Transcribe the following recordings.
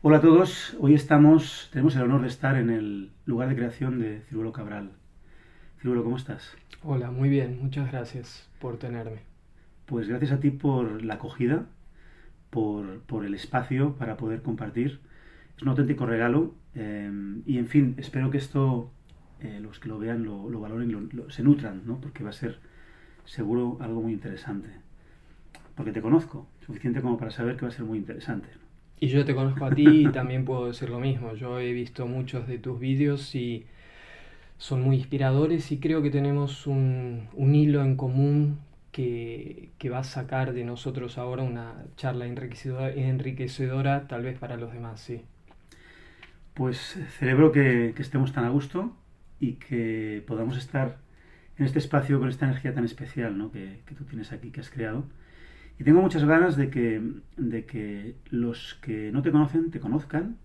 Hola a todos, tenemos el honor de estar en el lugar de creación de Ciruelo Cabral. Ciruelo, ¿cómo estás? Hola, muy bien, muchas gracias por tenerme. Pues gracias a ti por la acogida, por el espacio para poder compartir. Es un auténtico regalo y en fin, espero que esto, los que lo vean, lo valoren, se nutran, ¿no? Porque va a ser seguro algo muy interesante. Porque te conozco, suficiente como para saber que va a ser muy interesante. Y yo te conozco a ti y también puedo decir lo mismo. Yo he visto muchos de tus vídeos y son muy inspiradores y creo que tenemos un hilo en común que va a sacar de nosotros ahora una charla enriquecedora tal vez para los demás, sí. Pues celebro que estemos tan a gusto y que podamos estar en este espacio con esta energía tan especial, ¿no? que tú tienes aquí, que has creado. Y tengo muchas ganas de que los que no te conocen te conozcan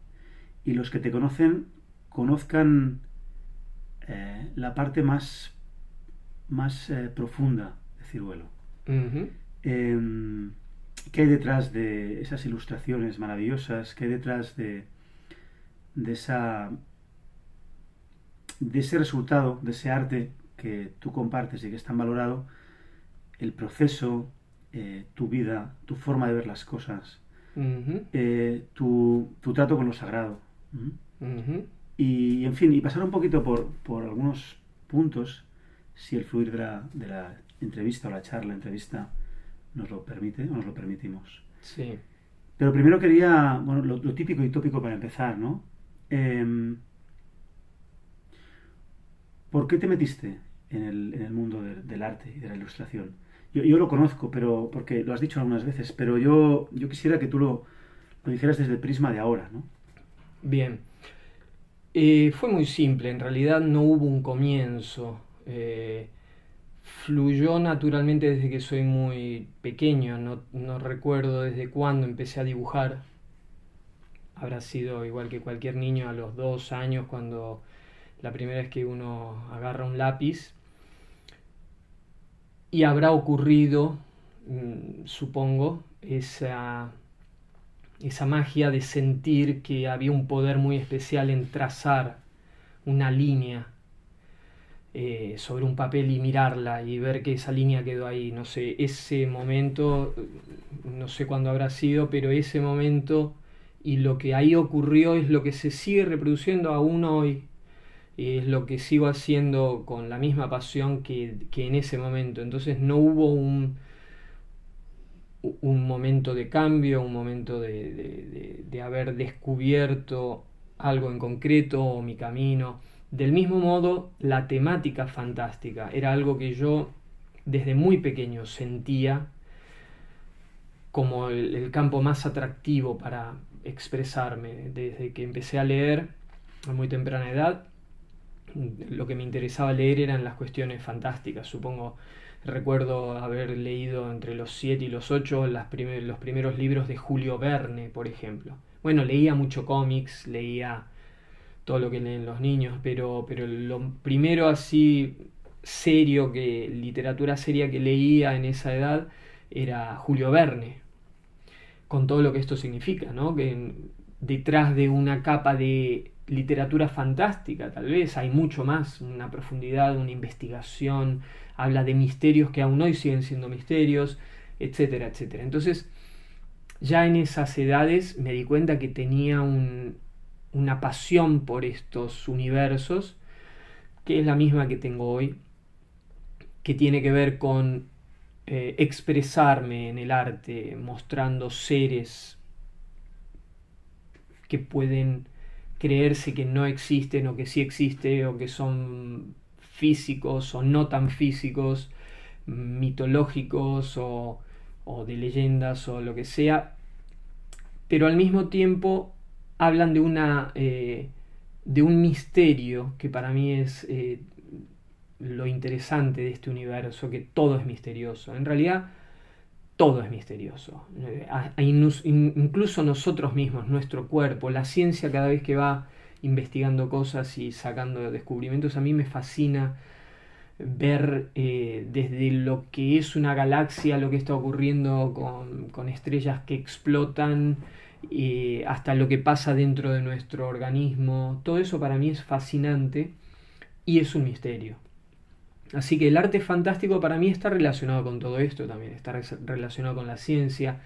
y los que te conozcan la parte más profunda de Ciruelo. Ujú. Eh, ¿Qué hay detrás de esas ilustraciones maravillosas? ¿Qué hay detrás de, esa, de ese resultado, de ese arte que tú compartes y que es tan valorado? El proceso, tu vida, tu forma de ver las cosas, Ujú. tu trato con lo sagrado. ¿Mm? Ujú. Y, en fin, y pasar un poquito por algunos puntos, si el fluir de la entrevista o la charla, entrevista, nos lo permite o nos lo permitimos. Sí. Pero primero quería, bueno, lo típico y tópico para empezar, ¿no? ¿Por qué te metiste en el mundo del arte y de la ilustración? Yo lo conozco, pero porque lo has dicho algunas veces, pero yo quisiera que tú lo dijeras desde el prisma de ahora, ¿no? Bien. Fue muy simple, en realidad no hubo un comienzo. Fluyó naturalmente desde que soy muy pequeño, no recuerdo desde cuándo empecé a dibujar. Habrá sido igual que cualquier niño a los 2 años, cuando la primera vez que uno agarra un lápiz. Y habrá ocurrido, supongo, esa magia de sentir que había un poder muy especial en trazar una línea sobre un papel y mirarla y ver que esa línea quedó ahí. No sé, ese momento, no sé cuándo habrá sido, pero ese momento y lo que ahí ocurrió es lo que se sigue reproduciendo aún hoy. Y es lo que sigo haciendo con la misma pasión que en ese momento. Entonces no hubo un momento de cambio, un momento de haber descubierto algo en concreto o mi camino. Del mismo modo, la temática fantástica era algo que yo desde muy pequeño sentía como el campo más atractivo para expresarme. Desde que empecé a leer a muy temprana edad, lo que me interesaba leer eran las cuestiones fantásticas. Supongo, recuerdo haber leído entre los 7 y los 8 los primeros libros de Julio Verne, por ejemplo. Bueno, leía mucho cómics, leía todo lo que leen los niños, pero lo primero así serio, literatura seria que leía en esa edad era Julio Verne, con todo lo que esto significa, ¿no? Que detrás de una capa de literatura fantástica, tal vez hay mucho más, una profundidad, una investigación, habla de misterios que aún hoy siguen siendo misterios, etcétera, etcétera. Entonces, ya en esas edades me di cuenta que tenía una pasión por estos universos, que es la misma que tengo hoy, que tiene que ver con expresarme en el arte, mostrando seres que pueden creerse que no existen o que sí existen o que son físicos o no tan físicos, mitológicos o de leyendas o lo que sea, pero al mismo tiempo hablan de un misterio que para mí es lo interesante de este universo, que todo es misterioso. En realidad todo es misterioso. Incluso nosotros mismos, nuestro cuerpo, la ciencia cada vez que va investigando cosas y sacando descubrimientos, a mí me fascina ver desde lo que es una galaxia, lo que está ocurriendo con estrellas que explotan, hasta lo que pasa dentro de nuestro organismo. Todo eso para mí es fascinante y es un misterio. Así que el arte fantástico para mí está relacionado con todo esto también, está relacionado con la ciencia,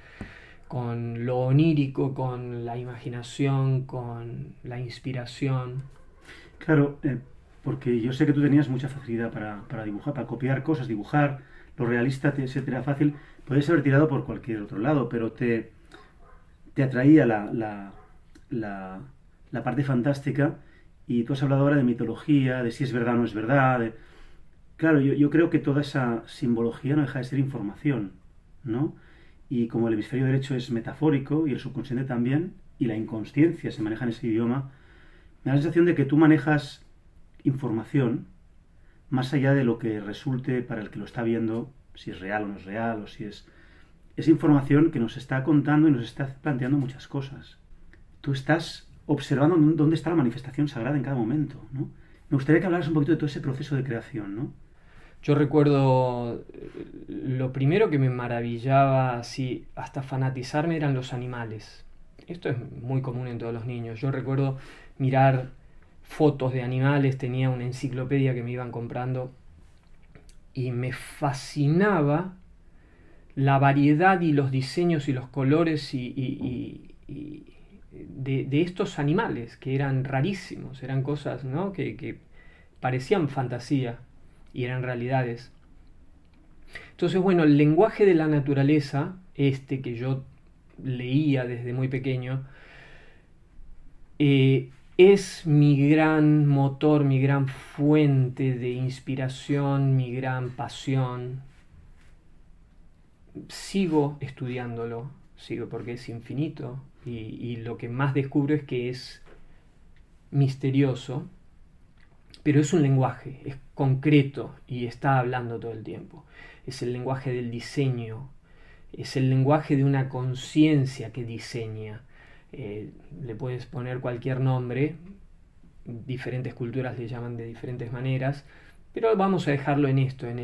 con lo onírico, con la imaginación, con la inspiración. Claro, porque yo sé que tú tenías mucha facilidad para dibujar, para copiar cosas, dibujar, lo realista se te era fácil. Podías haber tirado por cualquier otro lado, pero te atraía la parte fantástica y tú has hablado ahora de mitología, de si es verdad o no es verdad. Claro, yo creo que toda esa simbología no deja de ser información, ¿no? Y como el hemisferio derecho es metafórico y el subconsciente también, y la inconsciencia se maneja en ese idioma, me da la sensación de que tú manejas información más allá de lo que resulte para el que lo está viendo, si es real o no es real, o si es información que nos está contando y nos está planteando muchas cosas. Tú estás observando dónde está la manifestación sagrada en cada momento, ¿no? Me gustaría que hablaras un poquito de todo ese proceso de creación, ¿no? Yo recuerdo, lo primero que me maravillaba, así, hasta fanatizarme, eran los animales. Esto es muy común en todos los niños. Yo recuerdo mirar fotos de animales, tenía una enciclopedia que me iban comprando y me fascinaba la variedad y los diseños y los colores de estos animales, que eran rarísimos, eran cosas, ¿no?, que parecían fantasía y eran realidades. Entonces, bueno, el lenguaje de la naturaleza, que yo leía desde muy pequeño, es mi gran motor, mi gran fuente de inspiración, mi gran pasión. Sigo estudiándolo, sigo porque es infinito y lo que más descubro es que es misterioso, pero es un lenguaje, es concreto y está hablando todo el tiempo. Es el lenguaje del diseño, es el lenguaje de una conciencia que diseña. Le puedes poner cualquier nombre, diferentes culturas le llaman de diferentes maneras, pero vamos a dejarlo en esto, en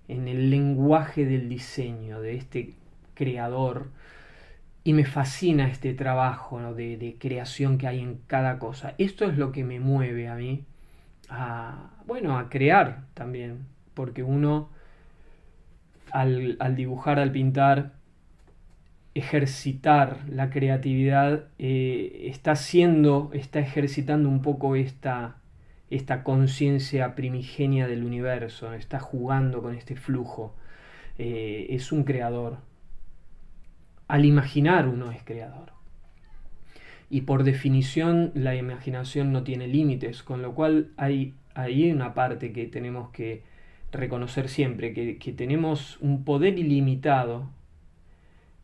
el lenguaje del diseño, de este creador. Y me fascina este trabajo, ¿no?, de creación que hay en cada cosa. Esto es lo que me mueve a mí a crear también, porque uno al dibujar, al pintar, ejercitar la creatividad, está ejercitando un poco esta conciencia primigenia del universo, está jugando con este flujo, es un creador. Al imaginar uno es creador. Y por definición la imaginación no tiene límites, con lo cual hay una parte que tenemos que reconocer siempre, que tenemos un poder ilimitado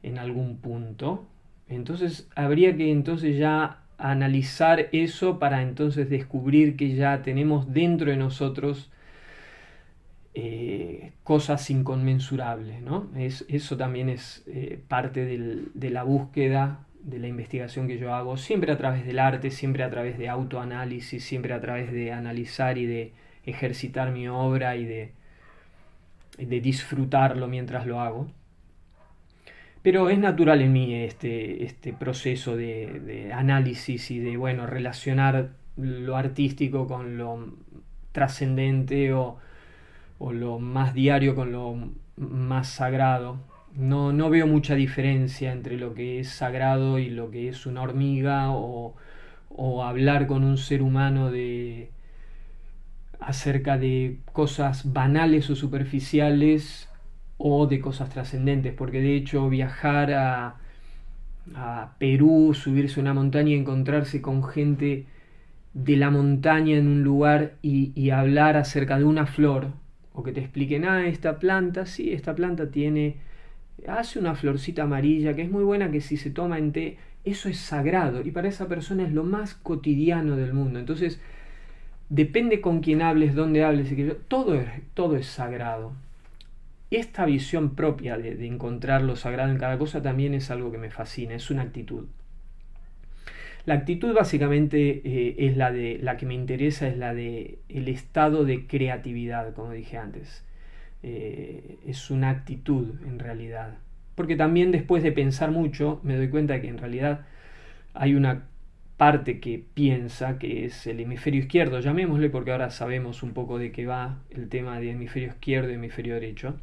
en algún punto. Entonces habría que entonces ya analizar eso para entonces descubrir que ya tenemos dentro de nosotros cosas inconmensurables, ¿no? Eso también es parte de la búsqueda, de la investigación que yo hago, siempre a través del arte, siempre a través de autoanálisis, siempre a través de analizar y de ejercitar mi obra y de disfrutarlo mientras lo hago. Pero es natural en mí este proceso de análisis y de, relacionar lo artístico con lo trascendente o lo más diario con lo más sagrado. No veo mucha diferencia entre lo que es sagrado y lo que es una hormiga o hablar con un ser humano acerca de cosas banales o superficiales o de cosas trascendentes, porque de hecho viajar a Perú, subirse a una montaña y encontrarse con gente de la montaña en un lugar y hablar acerca de una flor, o que te expliquen, esta planta hace una florcita amarilla que es muy buena, que si se toma en té, eso es sagrado, y para esa persona es lo más cotidiano del mundo. Entonces depende con quién hables, dónde hables, todo es sagrado. Esta visión propia de encontrar lo sagrado en cada cosa también es algo que me fascina, es una actitud. La actitud básicamente es la que me interesa, es la de el estado de creatividad, como dije antes. Es una actitud en realidad. Porque también después de pensar mucho me doy cuenta de que en realidad hay una parte que piensa que es el hemisferio izquierdo, llamémosle, porque ahora sabemos un poco de qué va el tema de hemisferio izquierdo y hemisferio derecho.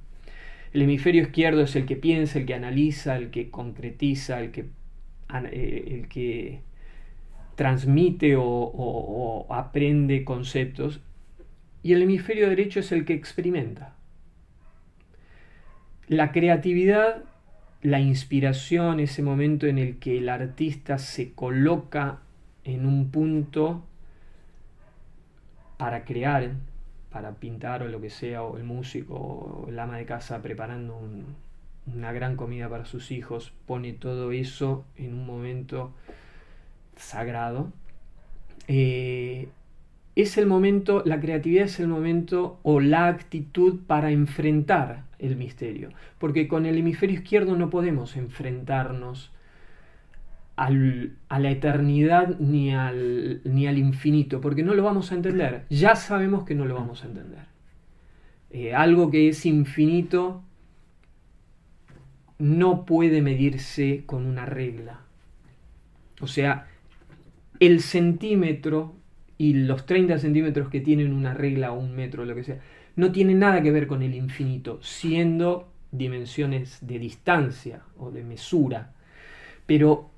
El hemisferio izquierdo es el que piensa, el que analiza, el que concretiza, el que transmite o aprende conceptos, y el hemisferio derecho es el que experimenta. La creatividad, la inspiración, ese momento en el que el artista se coloca en un punto para crear, para pintar o lo que sea, o el músico o el ama de casa preparando una gran comida para sus hijos, pone todo eso en un momento sagrado. Es el momento, la creatividad es el momento o la actitud para enfrentar el misterio, porque con el hemisferio izquierdo no podemos enfrentarnos a la eternidad ni al infinito, porque no lo vamos a entender, ya sabemos que no lo vamos a entender. Algo que es infinito no puede medirse con una regla, o sea, el centímetro y los 30 centímetros que tienen una regla o un metro, lo que sea, no tiene nada que ver con el infinito, siendo dimensiones de distancia o de mesura. Pero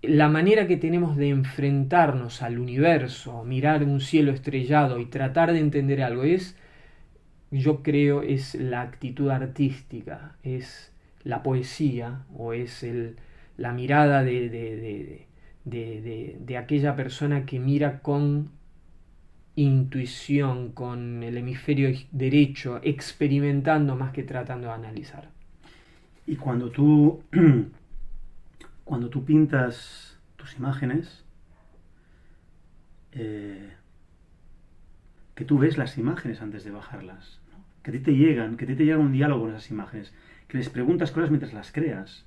la manera que tenemos de enfrentarnos al universo, mirar un cielo estrellado y tratar de entender algo, yo creo, es la actitud artística, es la poesía, o es la mirada de aquella persona que mira con intuición, con el hemisferio derecho, experimentando más que tratando de analizar. Y cuando tú pintas tus imágenes, que tú ves las imágenes antes de bajarlas, ¿no? Que a ti te llega un diálogo con esas imágenes, que les preguntas cosas mientras las creas.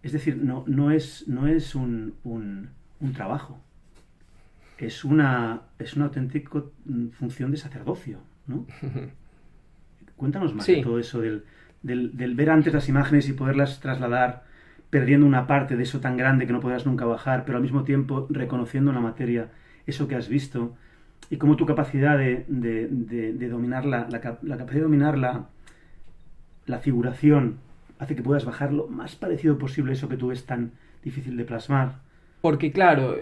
Es decir, no es un trabajo, es una auténtica función de sacerdocio, ¿no? Cuéntanos más de todo eso, del ver antes las imágenes y poderlas trasladar, perdiendo una parte de eso tan grande que no podrás nunca bajar, pero al mismo tiempo reconociendo en la materia eso que has visto, y cómo tu capacidad de dominar la capacidad de dominar la figuración hace que puedas bajar lo más parecido posible a eso que tú ves tan difícil de plasmar. Porque claro,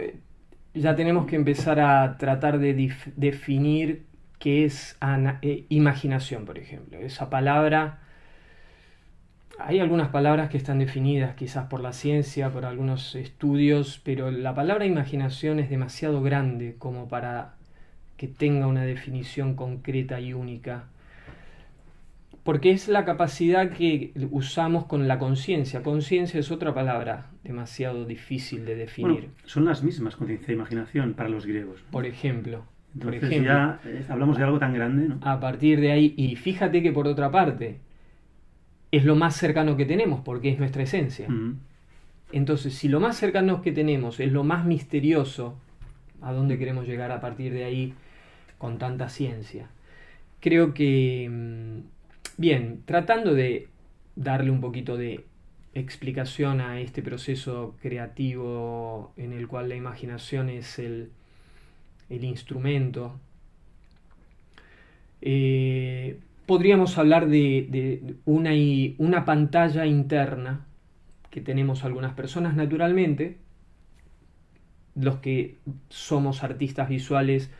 ya tenemos que empezar a tratar de definir qué es imaginación, por ejemplo. Esa palabra, hay algunas palabras que están definidas quizás por la ciencia, por algunos estudios, pero la palabra imaginación es demasiado grande como para que tenga una definición concreta y única. Porque es la capacidad que usamos con la conciencia. Conciencia es otra palabra demasiado difícil de definir. Bueno, son las mismas, conciencia e imaginación, para los griegos. Por ejemplo. Entonces ya hablamos de algo tan grande, ¿no? A partir de ahí, y fíjate que por otra parte, es lo más cercano que tenemos, porque es nuestra esencia. Entonces, si lo más cercano que tenemos es lo más misterioso, ¿a dónde queremos llegar a partir de ahí con tanta ciencia? Creo que... Bien, tratando de darle un poquito de explicación a este proceso creativo en el cual la imaginación es el instrumento, podríamos hablar de una pantalla interna que tenemos algunas personas naturalmente. Los que somos artistas visuales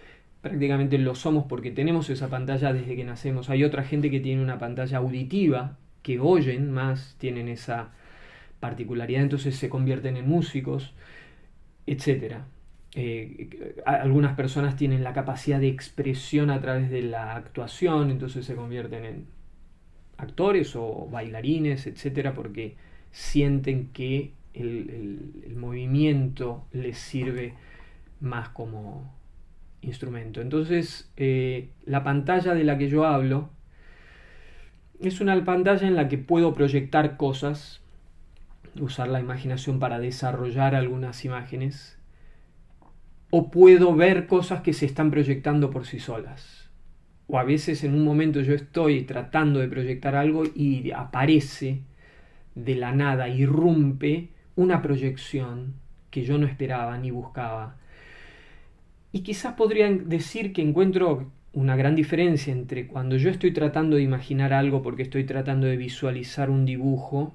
prácticamente lo somos porque tenemos esa pantalla desde que nacemos. Hay otra gente que tiene una pantalla auditiva, que oyen más, tienen esa particularidad, entonces se convierten en músicos, etc. Algunas personas tienen la capacidad de expresión a través de la actuación, entonces se convierten en actores o bailarines, etc., porque sienten que el movimiento les sirve más como instrumento. Entonces, la pantalla de la que yo hablo es una pantalla en la que puedo proyectar cosas, usar la imaginación para desarrollar algunas imágenes, o puedo ver cosas que se están proyectando por sí solas. O a veces en un momento yo estoy tratando de proyectar algo y aparece de la nada, irrumpe una proyección que yo no esperaba ni buscaba. Y quizás podrían decir que encuentro una gran diferencia entre cuando yo estoy tratando de imaginar algo porque estoy tratando de visualizar un dibujo,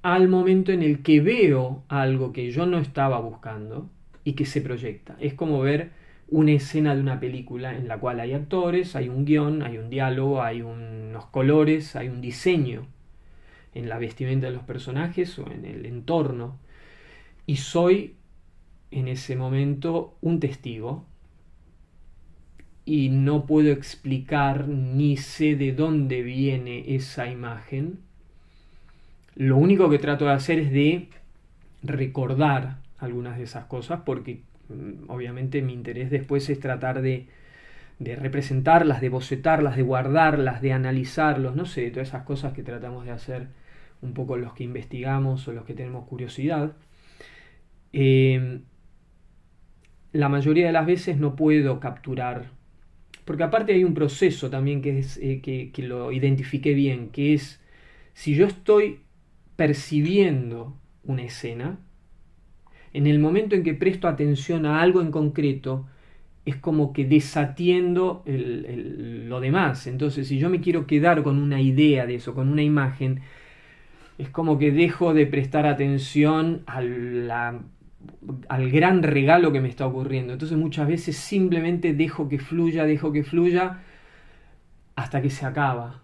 al momento en el que veo algo que yo no estaba buscando y que se proyecta. Es como ver una escena de una película en la cual hay actores, hay un guión, hay un diálogo, hay unos colores, hay un diseño en la vestimenta de los personajes o en el entorno. Y soy en ese momento un testigo y no puedo explicar ni sé de dónde viene esa imagen. Lo único que trato de hacer es de recordar algunas de esas cosas porque obviamente mi interés después es tratar de representarlas, de bocetarlas, de guardarlas, de analizarlos, no sé, todas esas cosas que tratamos de hacer un poco los que investigamos o los que tenemos curiosidad. La mayoría de las veces no puedo capturar, porque aparte hay un proceso también que es que lo identifiqué bien, que es si yo estoy percibiendo una escena, en el momento en que presto atención a algo en concreto, es como que desatiendo lo demás. Entonces, si yo me quiero quedar con una idea de eso, con una imagen, es como que dejo de prestar atención al gran regalo que me está ocurriendo. Entonces muchas veces simplemente dejo que fluya hasta que se acaba.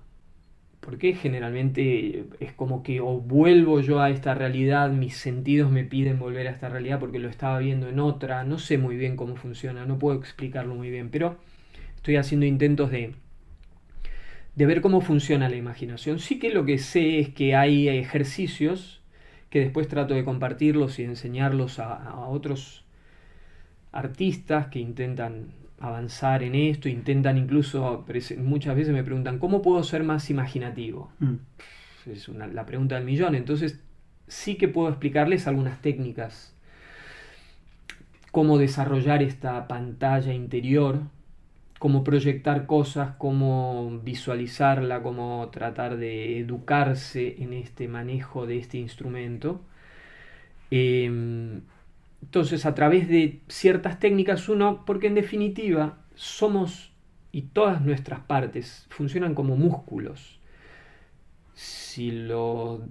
Porque generalmente es como que o vuelvo yo a esta realidad, mis sentidos me piden volver a esta realidad porque lo estaba viendo en otra, no sé muy bien cómo funciona, no puedo explicarlo muy bien, pero estoy haciendo intentos de ver cómo funciona la imaginación. Sí que lo que sé es que hay ejercicios que después trato de compartirlos y enseñarlos a otros artistas que intentan avanzar en esto, intentan incluso, muchas veces me preguntan, ¿cómo puedo ser más imaginativo? Es la pregunta del millón. Entonces sí que puedo explicarles algunas técnicas, cómo desarrollar esta pantalla interior, cómo proyectar cosas, cómo visualizarla, cómo tratar de educarse en este manejo de este instrumento. Entonces, a través de ciertas técnicas, porque en definitiva somos, y todas nuestras partes funcionan como músculos. Si lo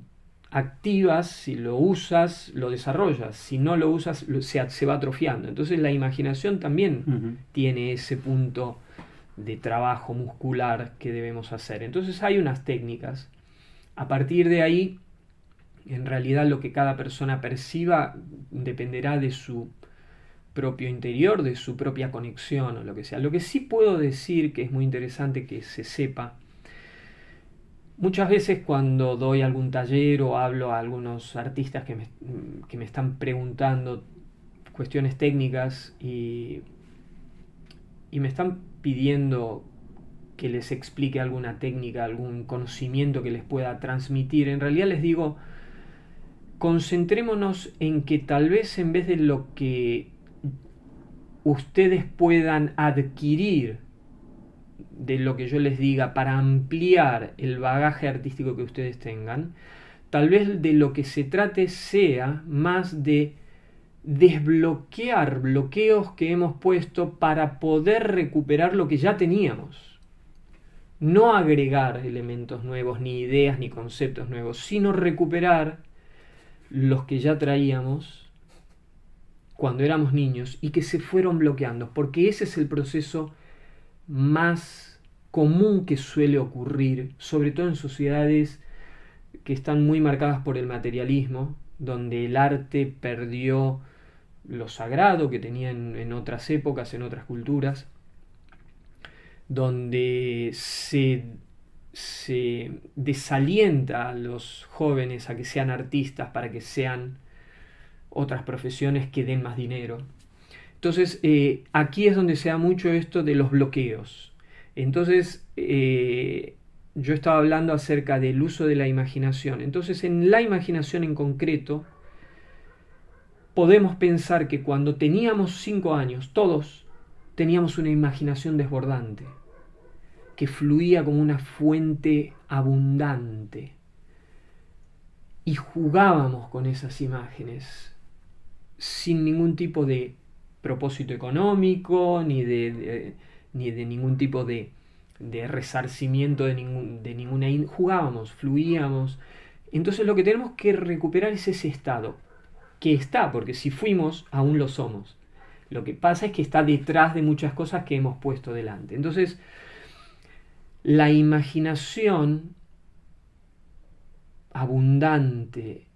activas, si lo usas, lo desarrollas. Si no lo usas, se va atrofiando. Entonces la imaginación también tiene ese punto de trabajo muscular que debemos hacer. Entonces hay unas técnicas. A partir de ahí, en realidad lo que cada persona perciba dependerá de su propio interior, de su propia conexión o lo que sea. Lo que sí puedo decir, que es muy interesante que se sepa, muchas veces cuando doy algún taller o hablo a algunos artistas que me están preguntando cuestiones técnicas y me están pidiendo que les explique alguna técnica, algún conocimiento que les pueda transmitir, en realidad les digo, concentrémonos en que tal vez en vez de lo que ustedes puedan adquirir de lo que yo les diga para ampliar el bagaje artístico que ustedes tengan, tal vez de lo que se trate sea más de desbloquear bloqueos que hemos puesto para poder recuperar lo que ya teníamos. No agregar elementos nuevos, ni ideas, ni conceptos nuevos, sino recuperar los que ya traíamos cuando éramos niños y que se fueron bloqueando, porque ese es el proceso más común que suele ocurrir, sobre todo en sociedades que están muy marcadas por el materialismo, donde el arte perdió lo sagrado que tenía en otras épocas, en otras culturas, donde se desalienta a los jóvenes a que sean artistas para que sean otras profesiones que den más dinero. Entonces, aquí es donde se da mucho esto de los bloqueos. Entonces, yo estaba hablando acerca del uso de la imaginación. Entonces, en la imaginación en concreto, podemos pensar que cuando teníamos 5 años, todos teníamos una imaginación desbordante, que fluía como una fuente abundante. Y jugábamos con esas imágenes. sin ningún tipo de propósito económico, ni de ningún tipo de resarcimiento de ninguna... Jugábamos, fluíamos. Entonces lo que tenemos que recuperar es ese estado, que está, porque si fuimos, aún lo somos. Lo que pasa es que está detrás de muchas cosas que hemos puesto delante. Entonces, la imaginación abundante,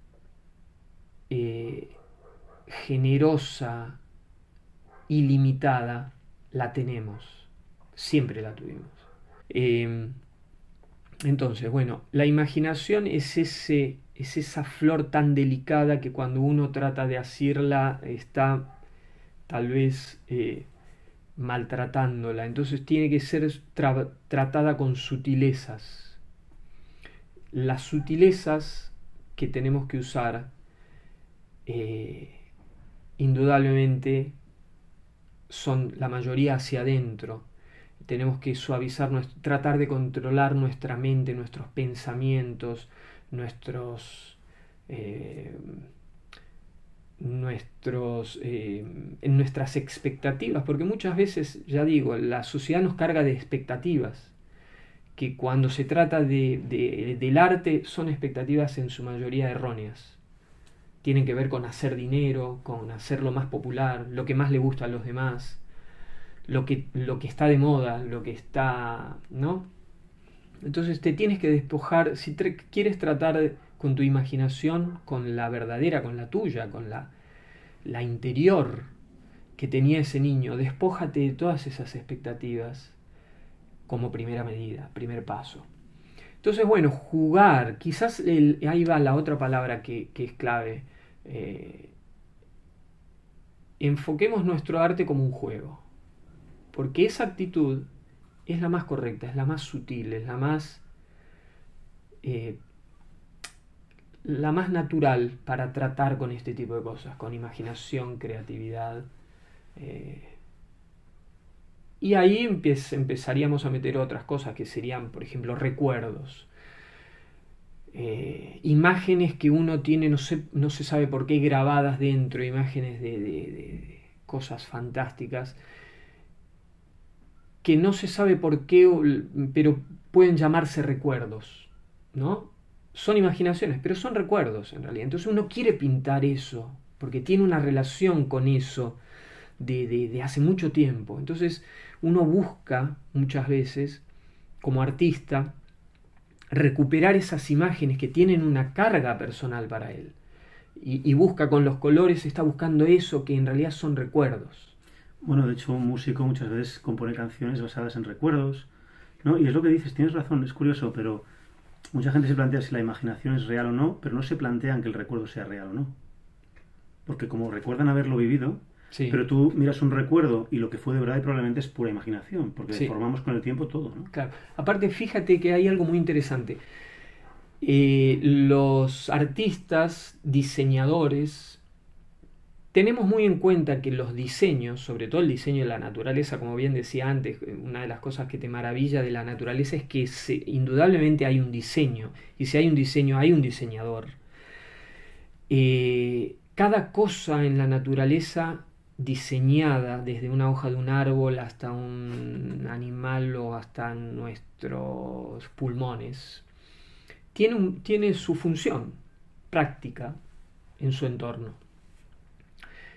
generosa, ilimitada, la tenemos. Siempre la tuvimos. Entonces, bueno, la imaginación es esa flor tan delicada que cuando uno trata de asirla está tal vez maltratándola. Entonces tiene que ser tratada con sutilezas. Las sutilezas que tenemos que usar, indudablemente, son la mayoría hacia adentro. Tenemos que suavizar, tratar de controlar nuestra mente, nuestros pensamientos, nuestras expectativas, porque muchas veces, ya digo, la sociedad nos carga de expectativas, que cuando se trata del arte son expectativas en su mayoría erróneas. Tienen que ver con hacer dinero, con hacerlo más popular, lo que más le gusta a los demás, lo que está de moda, lo que está, ¿no? Entonces te tienes que despojar, si quieres tratar con tu imaginación, con la verdadera, con la tuya, con la interior que tenía ese niño, despójate de todas esas expectativas como primera medida, primer paso. Entonces, bueno, jugar, quizás ahí va la otra palabra que es clave. Enfoquemos nuestro arte como un juego, porque esa actitud es la más correcta, es la más sutil, es la más natural para tratar con este tipo de cosas, con imaginación, creatividad. Y ahí empezaríamos a meter otras cosas que serían, por ejemplo, recuerdos. Imágenes que uno tiene, no se sabe por qué, grabadas dentro, imágenes de cosas fantásticas, que no se sabe por qué, pero pueden llamarse recuerdos, ¿no? Son imaginaciones, pero son recuerdos en realidad. Entonces uno quiere pintar eso, porque tiene una relación con eso de hace mucho tiempo. Entonces uno busca muchas veces, como artista, recuperar esas imágenes que tienen una carga personal para él. Y busca con los colores, está buscando eso que en realidad son recuerdos. Bueno, de hecho, un músico muchas veces compone canciones basadas en recuerdos, ¿no? Y es lo que dices, tienes razón, es curioso, pero mucha gente se plantea si la imaginación es real o no, pero no se plantean que el recuerdo sea real o no. Porque como recuerdan haberlo vivido, Sí. pero tú miras un recuerdo y lo que fue de verdad y probablemente es pura imaginación, porque Sí. formamos con el tiempo todo, ¿no? Claro. Aparte, fíjate que hay algo muy interesante. Los artistas, diseñadores, tenemos muy en cuenta que los diseños, sobre todo el diseño de la naturaleza, como bien decía antes, una de las cosas que te maravilla de la naturaleza es que indudablemente hay un diseño, y si hay un diseño, hay un diseñador. Cada cosa en la naturaleza diseñada, desde una hoja de un árbol hasta un animal o hasta nuestros pulmones, tiene su función práctica en su entorno.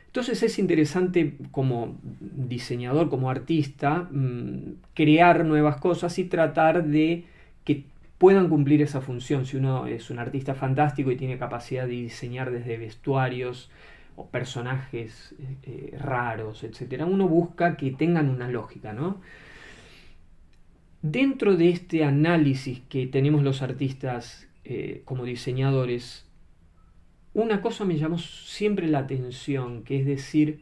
Entonces es interesante como diseñador, como artista, crear nuevas cosas y tratar de que puedan cumplir esa función. Si uno es un artista fantástico y tiene capacidad de diseñar desde vestuarios o personajes raros, etc., uno busca que tengan una lógica, ¿no? Dentro de este análisis que tenemos los artistas como diseñadores, una cosa me llamó siempre la atención, que es decir,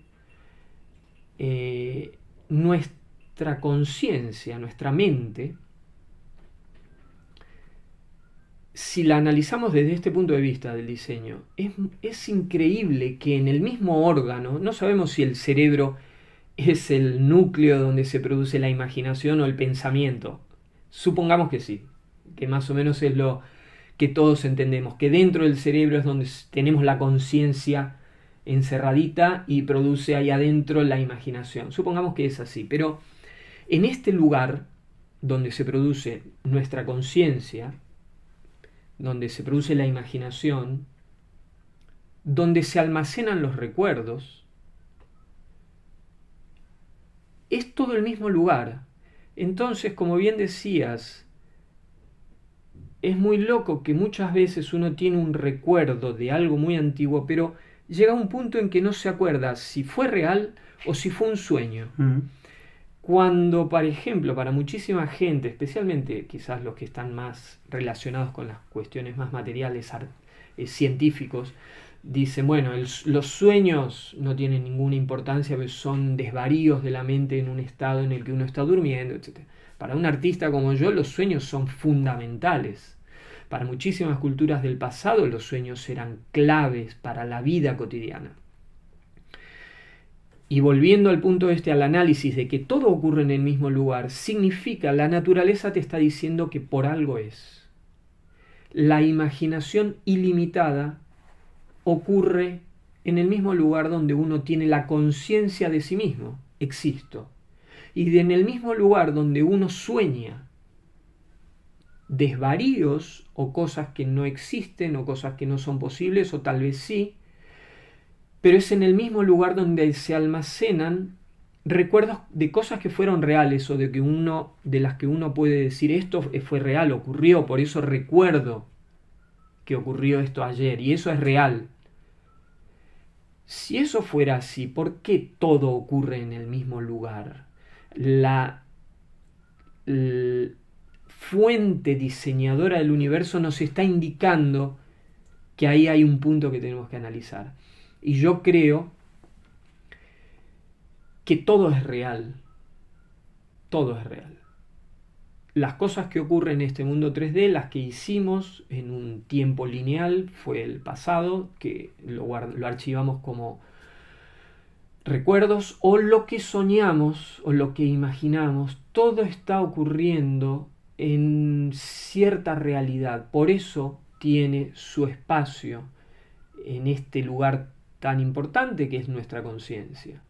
nuestra conciencia, nuestra mente, si la analizamos desde este punto de vista del diseño, es increíble que en el mismo órgano, no sabemos si el cerebro es el núcleo donde se produce la imaginación o el pensamiento. Supongamos que sí, que más o menos es lo que todos entendemos, que dentro del cerebro es donde tenemos la conciencia encerradita y produce ahí adentro la imaginación. Supongamos que es así, pero en este lugar donde se produce nuestra conciencia, donde se produce la imaginación, donde se almacenan los recuerdos, es todo el mismo lugar. Entonces, como bien decías, es muy loco que muchas veces uno tiene un recuerdo de algo muy antiguo, pero llega a un punto en que no se acuerda si fue real o si fue un sueño. Cuando, por ejemplo, para muchísima gente, especialmente quizás los que están más relacionados con las cuestiones más materiales, científicos, dicen, bueno, los sueños no tienen ninguna importancia, pues son desvaríos de la mente en un estado en el que uno está durmiendo, etc. Para un artista como yo, los sueños son fundamentales. Para muchísimas culturas del pasado, los sueños eran claves para la vida cotidiana. Y volviendo al punto al análisis de que todo ocurre en el mismo lugar, significa, la naturaleza te está diciendo que por algo es. La imaginación ilimitada ocurre en el mismo lugar donde uno tiene la conciencia de sí mismo, existo. Y en el mismo lugar donde uno sueña desvaríos o cosas que no existen o cosas que no son posibles o tal vez sí, pero es en el mismo lugar donde se almacenan recuerdos de cosas que fueron reales o de las que uno puede decir esto fue real, ocurrió, por eso recuerdo que ocurrió esto ayer y eso es real. Si eso fuera así, ¿por qué todo ocurre en el mismo lugar? La fuente diseñadora del universo nos está indicando que ahí hay un punto que tenemos que analizar. Y yo creo que todo es real. Todo es real. Las cosas que ocurren en este mundo 3D, las que hicimos en un tiempo lineal, fue el pasado, que lo archivamos como recuerdos, o lo que soñamos, o lo que imaginamos, todo está ocurriendo en cierta realidad. Por eso tiene su espacio en este lugar tan importante que es nuestra conciencia.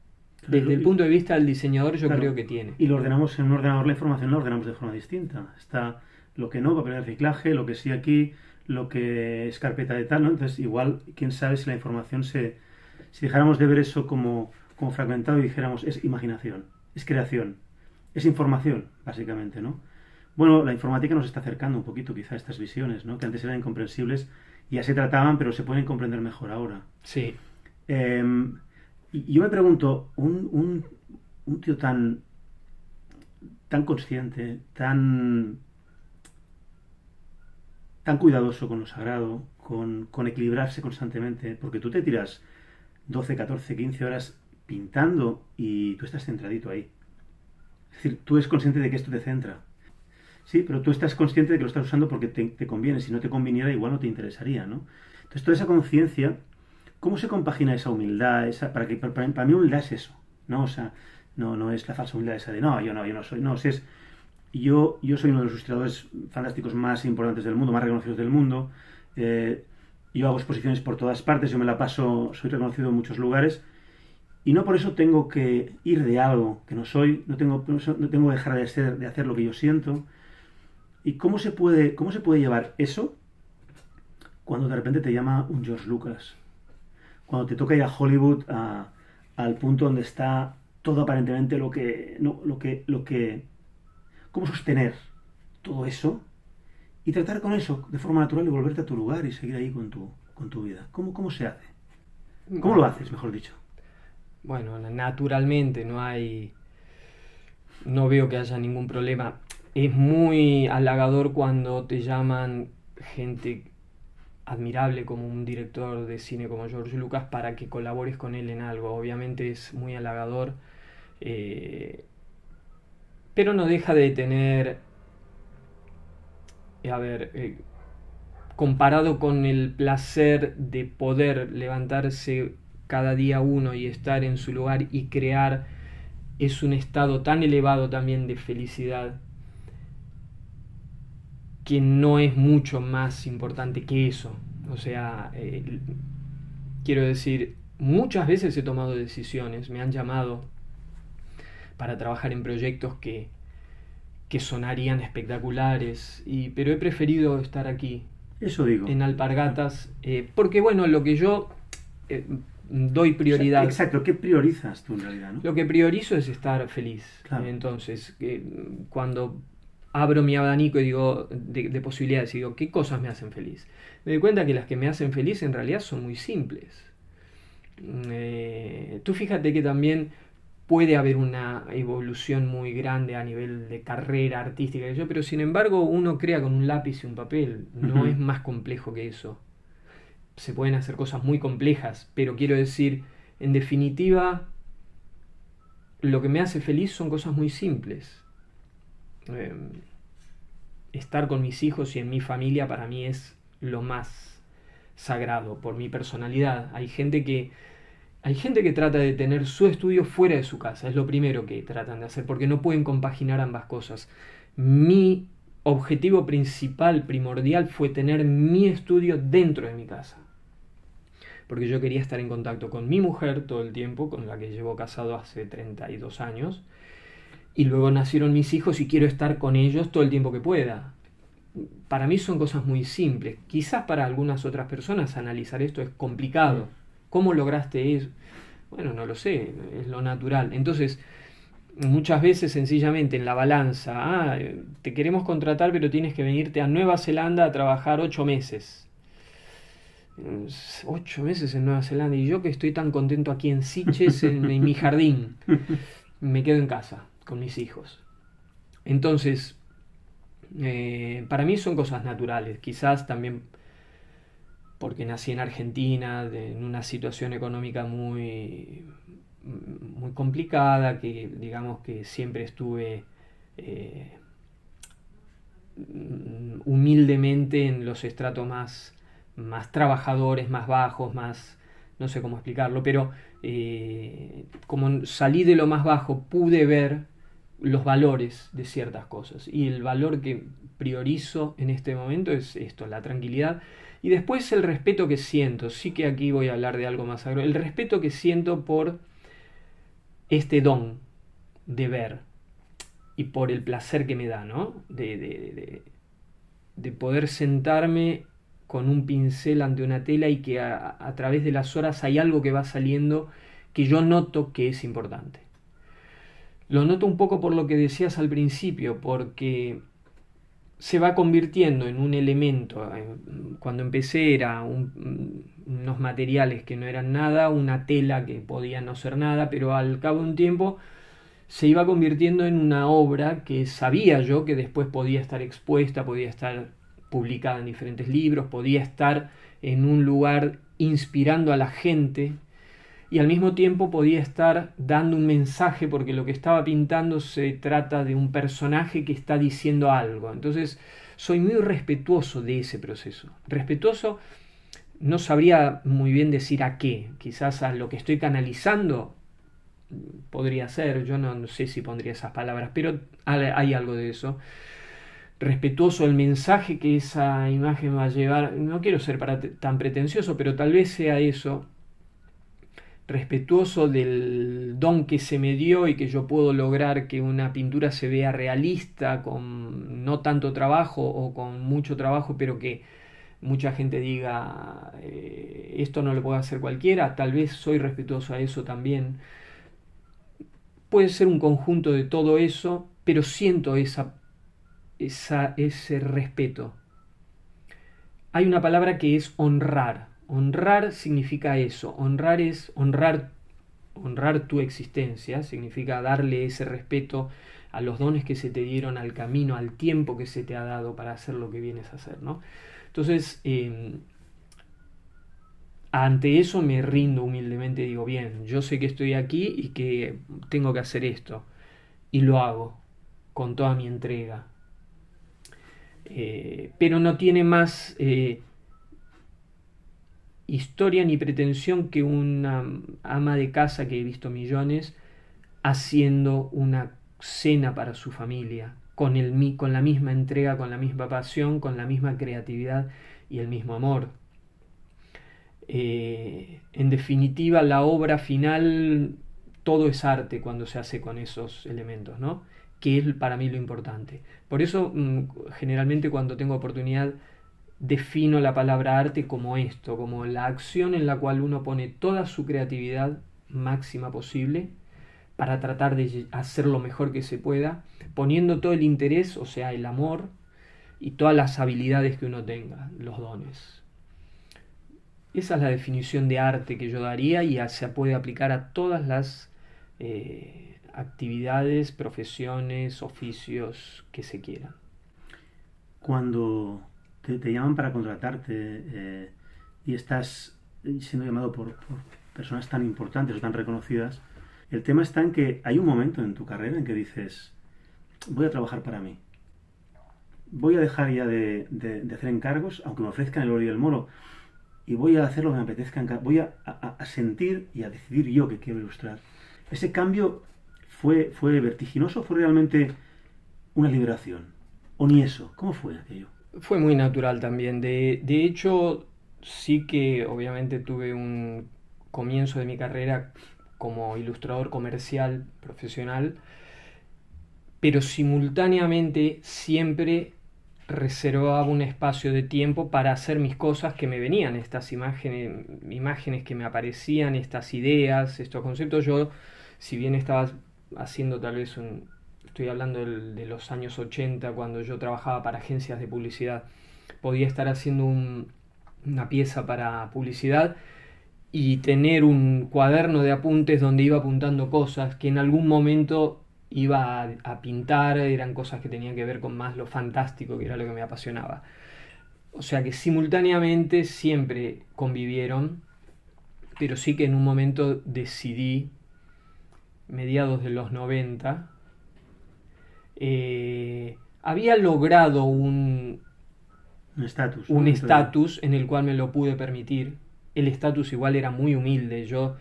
Desde el punto de vista del diseñador yo creo que tiene. Y lo ordenamos en un ordenador, la información la ordenamos de forma distinta. Está lo que no, papel de reciclaje, lo que sí aquí, lo que es carpeta de tal, ¿no? Entonces igual, quién sabe si la información si dejáramos de ver eso como fragmentado y dijéramos es imaginación, es creación, es información, básicamente, ¿no? Bueno, la informática nos está acercando un poquito quizá a estas visiones, ¿no? Que antes eran incomprensibles y ya se trataban, pero se pueden comprender mejor ahora. Sí. Y yo me pregunto, un tío tan consciente, tan cuidadoso con lo sagrado, con equilibrarse constantemente, porque tú te tiras 12, 14, 15 horas pintando y tú estás centradito ahí. Es decir, tú eres consciente de que esto te centra. Sí, pero tú estás consciente de que lo estás usando porque te conviene. Si no te conviniera, igual no te interesaría, ¿no? Entonces, toda esa conciencia, ¿cómo se compagina esa humildad? Para mí humildad es eso, ¿no? O sea, no es la falsa humildad esa de yo no soy. No, yo soy uno de los ilustradores fantásticos más importantes del mundo, más reconocidos del mundo. Yo hago exposiciones por todas partes, yo me la paso, soy reconocido en muchos lugares. Y no por eso tengo que ir de algo que no soy, no tengo que dejar de hacer lo que yo siento. ¿Y cómo se puede llevar eso cuando de repente te llama un George Lucas? Cuando te toca ir a Hollywood al punto donde está todo aparentemente cómo sostener todo eso y tratar con eso de forma natural y volverte a tu lugar y seguir ahí con tu vida. ¿Cómo se hace? ¿Cómo lo haces, mejor dicho? Bueno, naturalmente no veo que haya ningún problema. Es muy halagador cuando te llaman gente admirable como un director de cine como George Lucas para que colabores con él en algo. Obviamente es muy halagador, pero no deja de tener, comparado con el placer de poder levantarse cada día uno y estar en su lugar y crear, es un estado tan elevado también de felicidad que no es mucho más importante que eso. O sea, quiero decir, muchas veces he tomado decisiones, me han llamado para trabajar en proyectos que sonarían espectaculares, pero he preferido estar aquí, Eso digo. en Alpargatas, porque bueno, lo que yo doy prioridad. O sea, exacto, ¿qué priorizas tú en realidad, no? Lo que priorizo es estar feliz. Claro. Entonces, cuando abro mi abanico y digo de posibilidades y digo, ¿qué cosas me hacen feliz? Me doy cuenta que las que me hacen feliz en realidad son muy simples. Tú fíjate que también puede haber una evolución muy grande a nivel de carrera artística, pero sin embargo uno crea con un lápiz y un papel, no es más complejo que eso. Se pueden hacer cosas muy complejas, pero quiero decir, en definitiva, lo que me hace feliz son cosas muy simples. Estar con mis hijos y en mi familia para mí es lo más sagrado por mi personalidad. Hay gente que trata de tener su estudio fuera de su casa, es lo primero que tratan de hacer, porque no pueden compaginar ambas cosas. Mi objetivo principal, primordial, fue tener mi estudio dentro de mi casa, porque yo quería estar en contacto con mi mujer todo el tiempo, con la que llevo casado hace 32 años, y luego nacieron mis hijos y quiero estar con ellos todo el tiempo que pueda. Para mí son cosas muy simples. Quizás para algunas otras personas analizar esto es complicado. ¿Cómo lograste eso? Bueno, no lo sé, es lo natural. Entonces, muchas veces sencillamente en la balanza, te queremos contratar pero tienes que venirte a Nueva Zelanda a trabajar 8 meses. 8 meses en Nueva Zelanda y yo que estoy tan contento aquí en Sitges, en mi jardín, me quedo en casa con mis hijos. Entonces, para mí son cosas naturales, quizás también porque nací en Argentina, en una situación económica muy, muy complicada, que digamos que siempre estuve humildemente en los estratos más trabajadores, más bajos, más, no sé cómo explicarlo, pero como salí de lo más bajo, pude ver los valores de ciertas cosas. Y el valor que priorizo en este momento es esto, la tranquilidad. Y después el respeto que siento, sí que aquí voy a hablar de algo más sagrado, el respeto que siento por este don de ver y por el placer que me da, ¿no? De poder sentarme con un pincel ante una tela y que a través de las horas hay algo que va saliendo que yo noto que es importante. Lo noto un poco por lo que decías al principio, porque se va convirtiendo en un elemento. Cuando empecé era unos materiales que no eran nada, una tela que podía no ser nada, pero al cabo de un tiempo se iba convirtiendo en una obra que sabía yo que después podía estar expuesta, podía estar publicada en diferentes libros, podía estar en un lugar inspirando a la gente y al mismo tiempo podía estar dando un mensaje, porque lo que estaba pintando se trata de un personaje que está diciendo algo. Entonces soy muy respetuoso de ese proceso. Respetuoso, no sabría muy bien decir a qué, quizás a lo que estoy canalizando podría ser, yo no sé si pondría esas palabras, pero hay algo de eso. Respetuoso el mensaje que esa imagen va a llevar, no quiero ser tan pretencioso, pero tal vez sea eso, respetuoso del don que se me dio y que yo puedo lograr que una pintura se vea realista, con no tanto trabajo o con mucho trabajo, pero que mucha gente diga, esto no lo puede hacer cualquiera, tal vez soy respetuoso a eso también. Puede ser un conjunto de todo eso, pero siento ese respeto. Hay una palabra que es honrar. Honrar significa eso. Honrar es honrar tu existencia, significa darle ese respeto a los dones que se te dieron, al camino, al tiempo que se te ha dado para hacer lo que vienes a hacer, ¿no? Entonces, ante eso me rindo humildemente, digo, bien, yo sé que estoy aquí y que tengo que hacer esto, y lo hago con toda mi entrega. Pero no tiene más historia ni pretensión que una ama de casa, que he visto millones, haciendo una cena para su familia, con la misma entrega, con la misma pasión, con la misma creatividad y el mismo amor. En definitiva, la obra final, todo es arte cuando se hace con esos elementos, ¿no? Que es para mí lo importante. Por eso, generalmente cuando tengo oportunidad, defino la palabra arte como esto, como la acción en la cual uno pone toda su creatividad máxima posible para tratar de hacer lo mejor que se pueda, poniendo todo el interés, o sea, el amor y todas las habilidades que uno tenga, los dones. Esa es la definición de arte que yo daría y se puede aplicar a todas las actividades, profesiones, oficios que se quieran. Cuando te llaman para contratarte y estás siendo llamado por personas tan importantes o tan reconocidas, el tema está en que hay un momento en tu carrera en que dices, voy a trabajar para mí. Voy a dejar ya de hacer encargos, aunque me ofrezcan el oro y el moro, y voy a hacer lo que me apetezca. Voy a sentir y a decidir yo que quiero ilustrar. Ese cambio fue vertiginoso, fue realmente una liberación. ¿O ni eso? ¿Cómo fue aquello? Fue muy natural también. De hecho, sí que obviamente tuve un comienzo de mi carrera como ilustrador comercial profesional, pero simultáneamente siempre reservaba un espacio de tiempo para hacer mis cosas que me venían, estas imágenes que me aparecían, estas ideas, estos conceptos. Yo, si bien estaba haciendo tal vez estoy hablando de los años 80, cuando yo trabajaba para agencias de publicidad, podía estar haciendo una pieza para publicidad y tener un cuaderno de apuntes donde iba apuntando cosas que en algún momento iba a pintar, eran cosas que tenían que ver con más lo fantástico, que era lo que me apasionaba. O sea que simultáneamente siempre convivieron, pero sí que en un momento decidí, mediados de los 90, había logrado un estatus en el cual me lo pude permitir. El estatus igual era muy humilde. Yo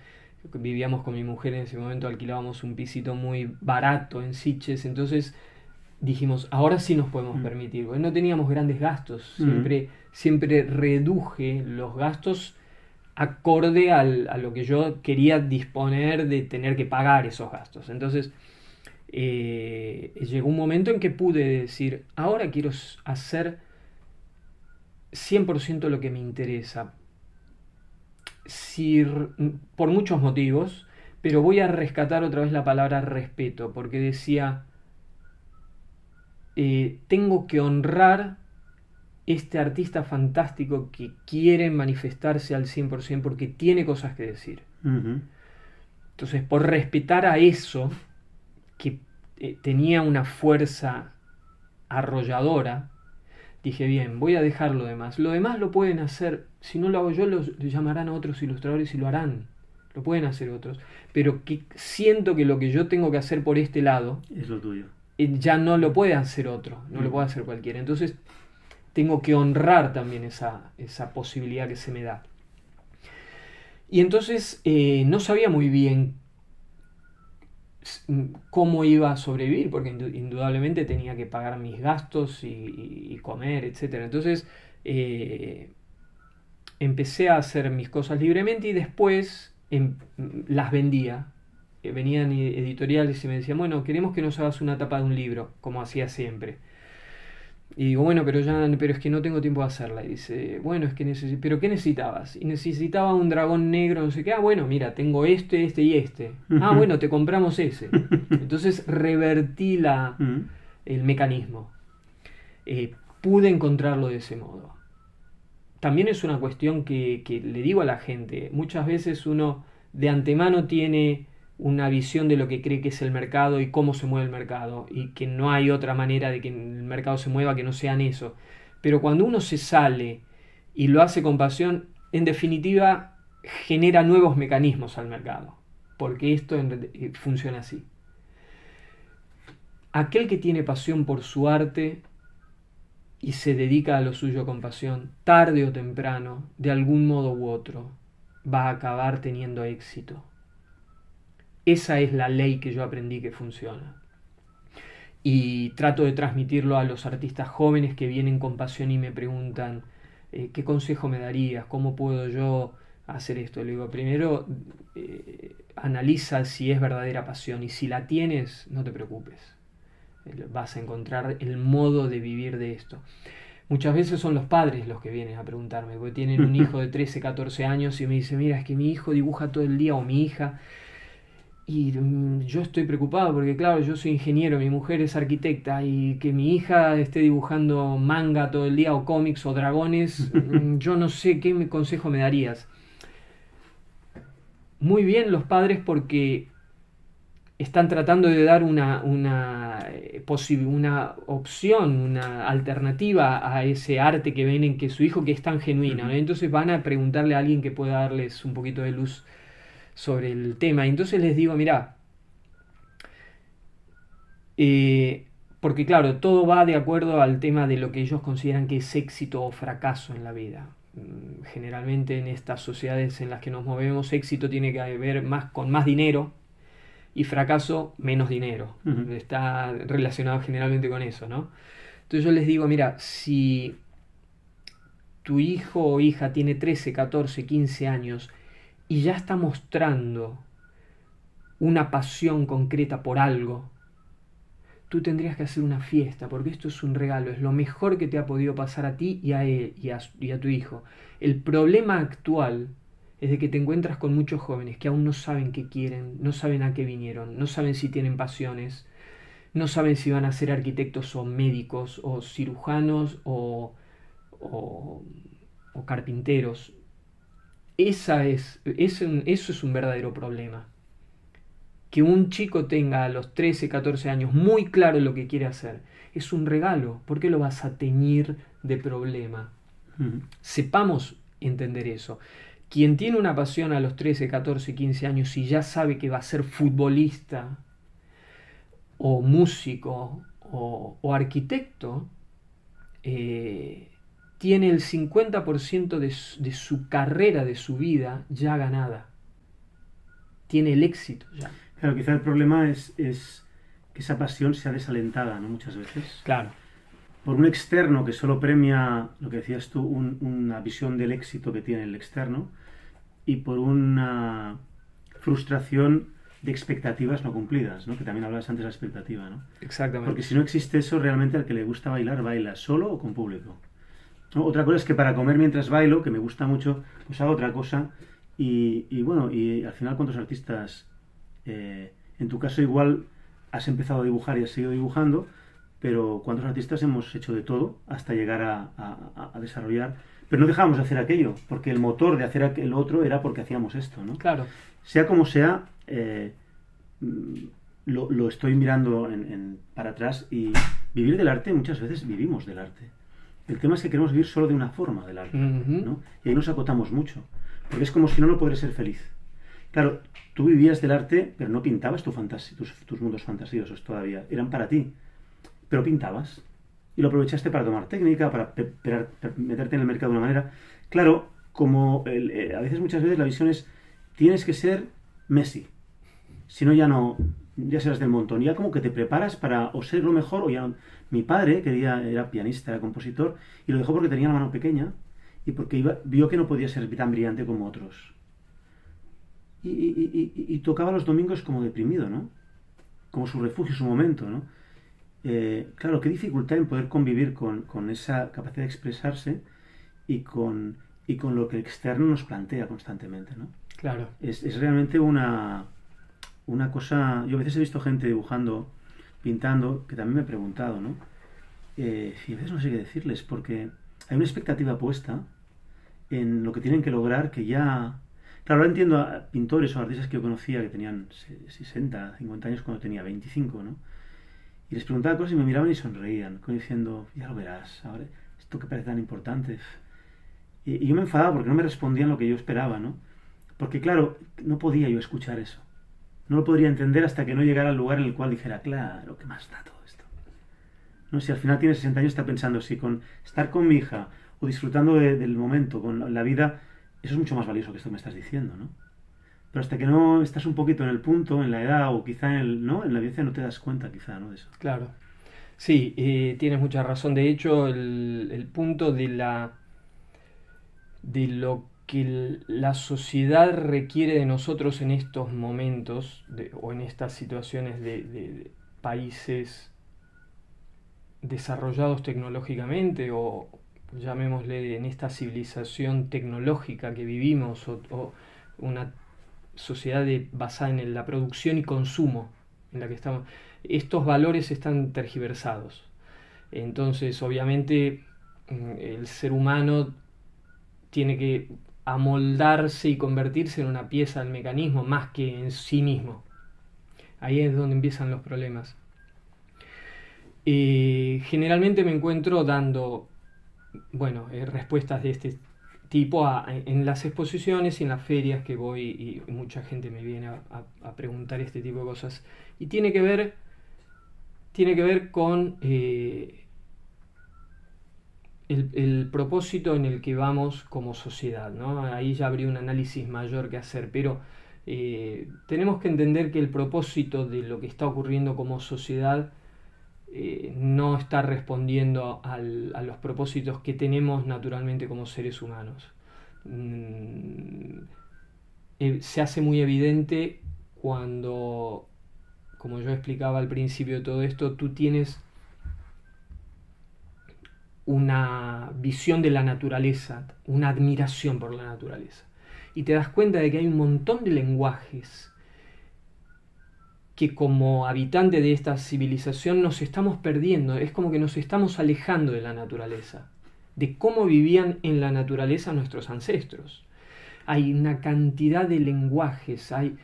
vivíamos con mi mujer en ese momento, alquilábamos un pisito muy barato en Sitges, entonces dijimos, ahora sí nos podemos permitir, porque no teníamos grandes gastos, siempre reduje los gastos acorde a lo que yo quería disponer de tener que pagar esos gastos. Entonces llegó un momento en que pude decir, ahora quiero hacer 100% lo que me interesa, por muchos motivos, pero voy a rescatar otra vez la palabra respeto, porque decía, tengo que honrar este artista fantástico que quiere manifestarse al 100% porque tiene cosas que decir. Entonces, por respetar a eso, que tenía una fuerza arrolladora, dije, bien, voy a dejar lo demás. Lo demás lo pueden hacer, si no lo hago yo, lo llamarán a otros ilustradores y lo harán. Lo pueden hacer otros. Pero que siento que lo que yo tengo que hacer por este lado es lo tuyo. Ya no lo puede hacer otro, no lo puede hacer cualquiera. Entonces, tengo que honrar también esa posibilidad que se me da. Y entonces no sabía muy bien cómo iba a sobrevivir, porque indudablemente tenía que pagar mis gastos y comer, etc. Entonces empecé a hacer mis cosas libremente y después las vendía. Venían editoriales y me decían, bueno, queremos que nos hagas una tapa de un libro, como hacía siempre. Y digo, bueno, pero es que no tengo tiempo de hacerla. Y dice, bueno, es que ¿pero qué necesitabas? Y necesitaba un dragón negro, no sé qué. Ah, bueno, mira, tengo este y este. Ah, bueno, te compramos ese. Entonces revertí el mecanismo. Pude encontrarlo de ese modo. También es una cuestión que le digo a la gente. Muchas veces uno de antemano tiene una visión de lo que cree que es el mercado y cómo se mueve el mercado, y que no hay otra manera de que el mercado se mueva que no sean eso. Pero cuando uno se sale y lo hace con pasión, en definitiva genera nuevos mecanismos al mercado, porque esto funciona así. Aquel que tiene pasión por su arte y se dedica a lo suyo con pasión, tarde o temprano, de algún modo u otro, va a acabar teniendo éxito. Esa es la ley que yo aprendí que funciona. Y trato de transmitirlo a los artistas jóvenes que vienen con pasión y me preguntan, ¿qué consejo me darías? ¿Cómo puedo yo hacer esto? Le digo, primero analiza si es verdadera pasión y si la tienes, no te preocupes. Vas a encontrar el modo de vivir de esto. Muchas veces son los padres los que vienen a preguntarme, porque tienen un hijo de 13, 14 años y me dicen, mira, es que mi hijo dibuja todo el día o mi hija. Y yo estoy preocupado porque, claro, yo soy ingeniero, mi mujer es arquitecta y que mi hija esté dibujando manga todo el día o cómics o dragones, yo no sé qué consejo me darías. Muy bien los padres porque están tratando de dar una opción, una alternativa a ese arte que ven en que su hijo que es tan genuino, ¿no? Entonces van a preguntarle a alguien que pueda darles un poquito de luz sobre el tema. Entonces les digo, mirá, porque claro, todo va de acuerdo al tema de lo que ellos consideran que es éxito o fracaso en la vida. Generalmente en estas sociedades en las que nos movemos, éxito tiene que ver más con más dinero y fracaso menos dinero. Está relacionado generalmente con eso, ¿no? Entonces yo les digo, mira, si tu hijo o hija tiene 13, 14, 15 años y ya está mostrando una pasión concreta por algo, tú tendrías que hacer una fiesta, porque esto es un regalo, es lo mejor que te ha podido pasar a ti y a él y a tu hijo. El problema actual es de que te encuentras con muchos jóvenes que aún no saben qué quieren, no saben a qué vinieron, no saben si tienen pasiones, no saben si van a ser arquitectos o médicos o cirujanos o carpinteros. Eso es un verdadero problema. Que un chico tenga a los 13, 14 años muy claro lo que quiere hacer es un regalo. ¿Por qué lo vas a teñir de problema? Sepamos entender eso. Quien tiene una pasión a los 13, 14, 15 años y ya sabe que va a ser futbolista o músico o arquitecto, tiene el 50% de su carrera, de su vida ya ganada. Tiene el éxito ya. Claro, quizá el problema es que esa pasión sea desalentada, ¿no? Muchas veces. Claro. Por un externo que solo premia, lo que decías tú, una visión del éxito que tiene el externo, y por una frustración de expectativas no cumplidas, ¿no? Que también hablabas antes de la expectativa, ¿no? Exactamente. Porque si no existe eso, realmente al que le gusta bailar, baila solo o con público, ¿no? Otra cosa es que para comer mientras bailo, que me gusta mucho, pues hago otra cosa. Y bueno, y al final, ¿cuántos artistas? En tu caso igual has empezado a dibujar y has seguido dibujando, pero ¿cuántos artistas hemos hecho de todo hasta llegar a desarrollar? Pero no dejábamos de hacer aquello, porque el motor de hacer aquel otro era porque hacíamos esto, ¿no? Claro. Sea como sea, lo estoy mirando para atrás, y vivir del arte, muchas veces vivimos del arte. El tema es que queremos vivir solo de una forma del arte, ¿no? Y ahí nos acotamos mucho, porque es como si no podrías ser feliz. Claro, tú vivías del arte, pero no pintabas tus mundos fantasiosos todavía, eran para ti, pero pintabas. Y lo aprovechaste para tomar técnica, para meterte en el mercado de una manera. Claro, como a veces, muchas veces la visión es, tienes que ser Messi, si no ya serás del montón. Ya como que te preparas para o ser lo mejor o ya no. Mi padre, que era pianista, era compositor, y lo dejó porque tenía la mano pequeña y porque vio que no podía ser tan brillante como otros. Y tocaba los domingos como deprimido, ¿no? Como su refugio, su momento, ¿no? Claro, qué dificultad en poder convivir con esa capacidad de expresarse y con lo que el externo nos plantea constantemente, ¿no? Claro. Es realmente una cosa. Yo a veces he visto gente dibujando, pintando, que también me he preguntado, ¿no? Y a veces no sé qué decirles, porque hay una expectativa puesta en lo que tienen que lograr, que ya... Claro, ahora entiendo a pintores o artistas que yo conocía que tenían 60, 50 años cuando tenía 25, ¿no? Y les preguntaba cosas y me miraban y sonreían, como diciendo, ya lo verás, ahora esto que parece tan importante. Y yo me enfadaba porque no me respondían lo que yo esperaba, ¿no? Porque claro, no podía yo escuchar eso. No lo podría entender hasta que no llegara al lugar en el cual dijera, claro, ¿qué más da todo esto? No, si al final tiene 60 años está pensando, si con estar con mi hija o disfrutando del momento, con la vida, eso es mucho más valioso que esto que me estás diciendo, ¿no? Pero hasta que no estás un poquito en el punto, en la edad o quizá ¿no? En la vivencia no te das cuenta quizá, ¿no? De eso. Claro. Sí, tienes mucha razón. De hecho, el punto de lo que la sociedad requiere de nosotros en estos momentos o en estas situaciones de países desarrollados tecnológicamente o llamémosle en esta civilización tecnológica que vivimos o una sociedad basada en la producción y consumo en la que estamos, estos valores están tergiversados. Entonces, obviamente, el ser humano tiene que amoldarse y convertirse en una pieza del mecanismo más que en sí mismo. Ahí es donde empiezan los problemas. Generalmente me encuentro dando, respuestas de este tipo en las exposiciones y en las ferias que voy, y mucha gente me viene a preguntar este tipo de cosas. Y tiene que ver con el propósito en el que vamos como sociedad, ¿no? Ahí ya habría un análisis mayor que hacer, pero tenemos que entender que el propósito de lo que está ocurriendo como sociedad no está respondiendo a los propósitos que tenemos naturalmente como seres humanos. Se hace muy evidente cuando, como yo explicaba al principio de todo esto, tú tienes una visión de la naturaleza, una admiración por la naturaleza, y te das cuenta de que hay un montón de lenguajes que como habitante de esta civilización nos estamos perdiendo. Es como que nos estamos alejando de la naturaleza, de cómo vivían en la naturaleza nuestros ancestros. Hay una cantidad de lenguajes, hay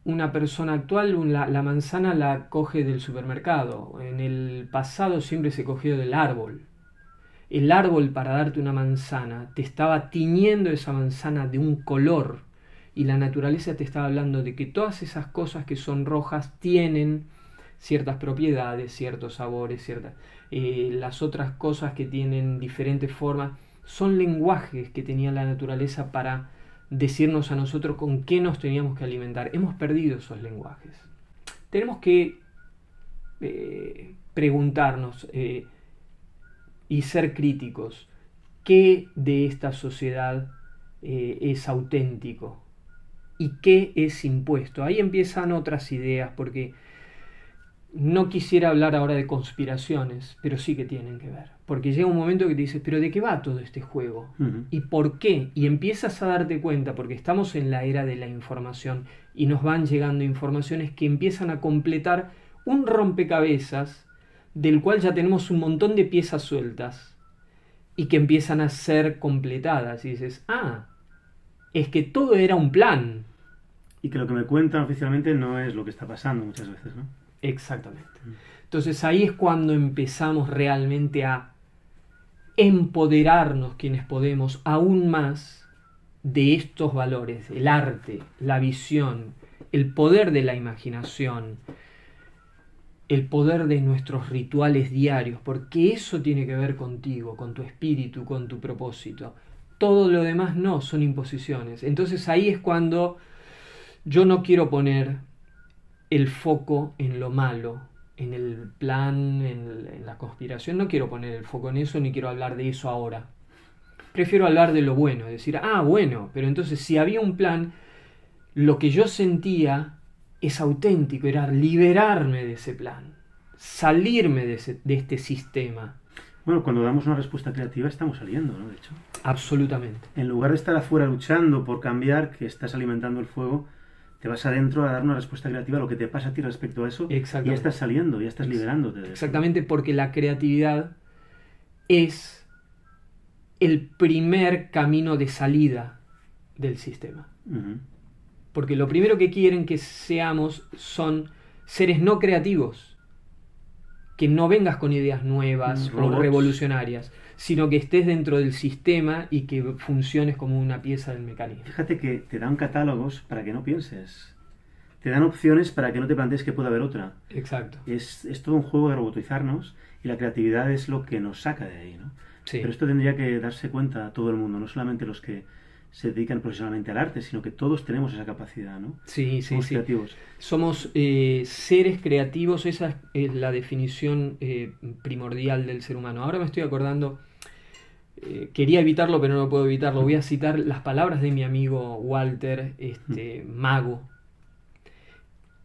una persona actual, la manzana la coge del supermercado. En el pasado siempre se cogió del árbol. El árbol, para darte una manzana, te estaba tiñendo esa manzana de un color, y la naturaleza te estaba hablando de que todas esas cosas que son rojas tienen ciertas propiedades, ciertos sabores, las otras cosas que tienen diferentes formas, son lenguajes que tenía la naturaleza para decirnos a nosotros con qué nos teníamos que alimentar. Hemos perdido esos lenguajes. Tenemos que preguntarnos y ser críticos. ¿Qué de esta sociedad es auténtico? ¿Y qué es impuesto? Ahí empiezan otras ideas, porque no quisiera hablar ahora de conspiraciones, pero sí que tienen que ver. Porque llega un momento que te dices, ¿pero de qué va todo este juego? Uh-huh. ¿Y por qué? Y empiezas a darte cuenta, porque estamos en la era de la información y nos van llegando informaciones que empiezan a completar un rompecabezas del cual ya tenemos un montón de piezas sueltas y que empiezan a ser completadas. Y dices, es que todo era un plan. Y que lo que me cuentan oficialmente no es lo que está pasando muchas veces, ¿no? Exactamente. Entonces ahí es cuando empezamos realmente a empoderarnos, quienes podemos, aún más de estos valores: el arte, la visión, el poder de la imaginación, el poder de nuestros rituales diarios, porque eso tiene que ver contigo, con tu espíritu, con tu propósito. Todo lo demás no, son imposiciones. Entonces ahí es cuando yo no quiero poner el foco en lo malo, en el plan, en la conspiración. No quiero poner el foco en eso, ni quiero hablar de eso ahora. Prefiero hablar de lo bueno, decir, bueno, pero entonces si había un plan, lo que yo sentía es auténtico, era liberarme de ese plan, salirme de este sistema. Bueno, cuando damos una respuesta creativa estamos saliendo, ¿no? De hecho. Absolutamente. En lugar de estar afuera luchando por cambiar, que estás alimentando el fuego, te vas adentro a dar una respuesta creativa a lo que te pasa a ti respecto a eso. Y ya estás saliendo, ya estás liberándote de eso. Exactamente, porque la creatividad es el primer camino de salida del sistema. Uh-huh. Porque lo primero que quieren que seamos son seres no creativos, que no vengas con ideas nuevas o revolucionarias, sino que estés dentro del sistema y que funciones como una pieza del mecanismo. Fíjate que te dan catálogos para que no pienses. Te dan opciones para que no te plantees que puede haber otra. Exacto. Es todo un juego de robotizarnos, y la creatividad es lo que nos saca de ahí, ¿no? Sí. Pero esto tendría que darse cuenta a todo el mundo, no solamente los que se dedican profesionalmente al arte, sino que todos tenemos esa capacidad, ¿no? Sí, Somos creativos. Somos seres creativos, esa es la definición primordial del ser humano. Ahora me estoy acordando, quería evitarlo, pero no puedo evitarlo. Voy a citar las palabras de mi amigo Walter, mago,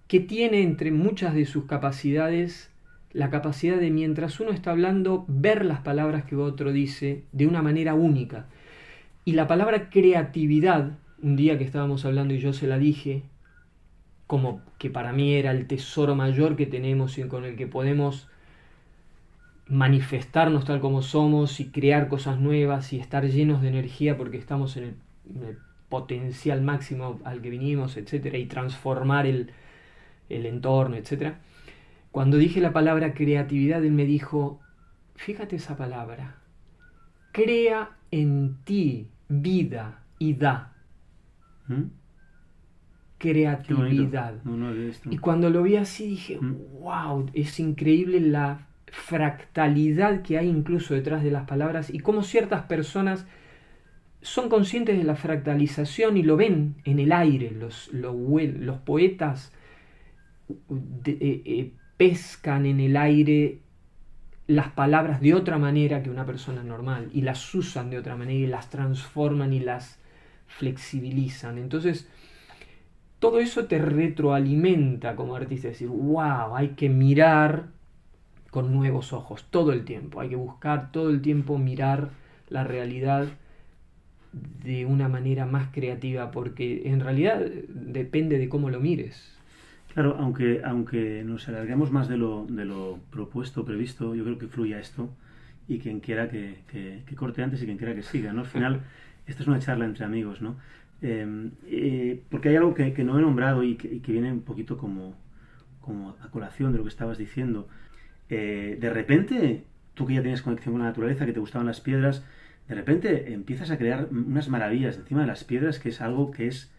que tiene entre muchas de sus capacidades la capacidad de, mientras uno está hablando, ver las palabras que otro dice de una manera única. Y la palabra creatividad, un día que estábamos hablando y yo se la dije, como que para mí era el tesoro mayor que tenemos y con el que podemos manifestarnos tal como somos y crear cosas nuevas y estar llenos de energía porque estamos en el potencial máximo al que vinimos, etcétera, y transformar el entorno, etcétera. Cuando dije la palabra creatividad, él me dijo, fíjate esa palabra, crea en ti vida y da. Creatividad. No he visto. Y cuando lo vi así dije, wow, es increíble la fractalidad que hay incluso detrás de las palabras y cómo ciertas personas son conscientes de la fractalización y lo ven en el aire. Los poetas pescan en el aire las palabras de otra manera que una persona normal y las usan de otra manera y las transforman y las flexibilizan. Entonces todo eso te retroalimenta como artista, decir, wow, hay que mirar con nuevos ojos todo el tiempo, hay que buscar todo el tiempo mirar la realidad de una manera más creativa, porque en realidad depende de cómo lo mires. Claro, aunque nos alarguemos más de lo propuesto, previsto, yo creo que fluya esto y quien quiera que corte antes y quien quiera que siga, ¿no? Al final, esto es una charla entre amigos, ¿no? Porque hay algo que no he nombrado y que viene un poquito como a colación de lo que estabas diciendo. De repente, tú que ya tienes conexión con la naturaleza, que te gustaban las piedras, de repente empiezas a crear unas maravillas encima de las piedras, que es algo que es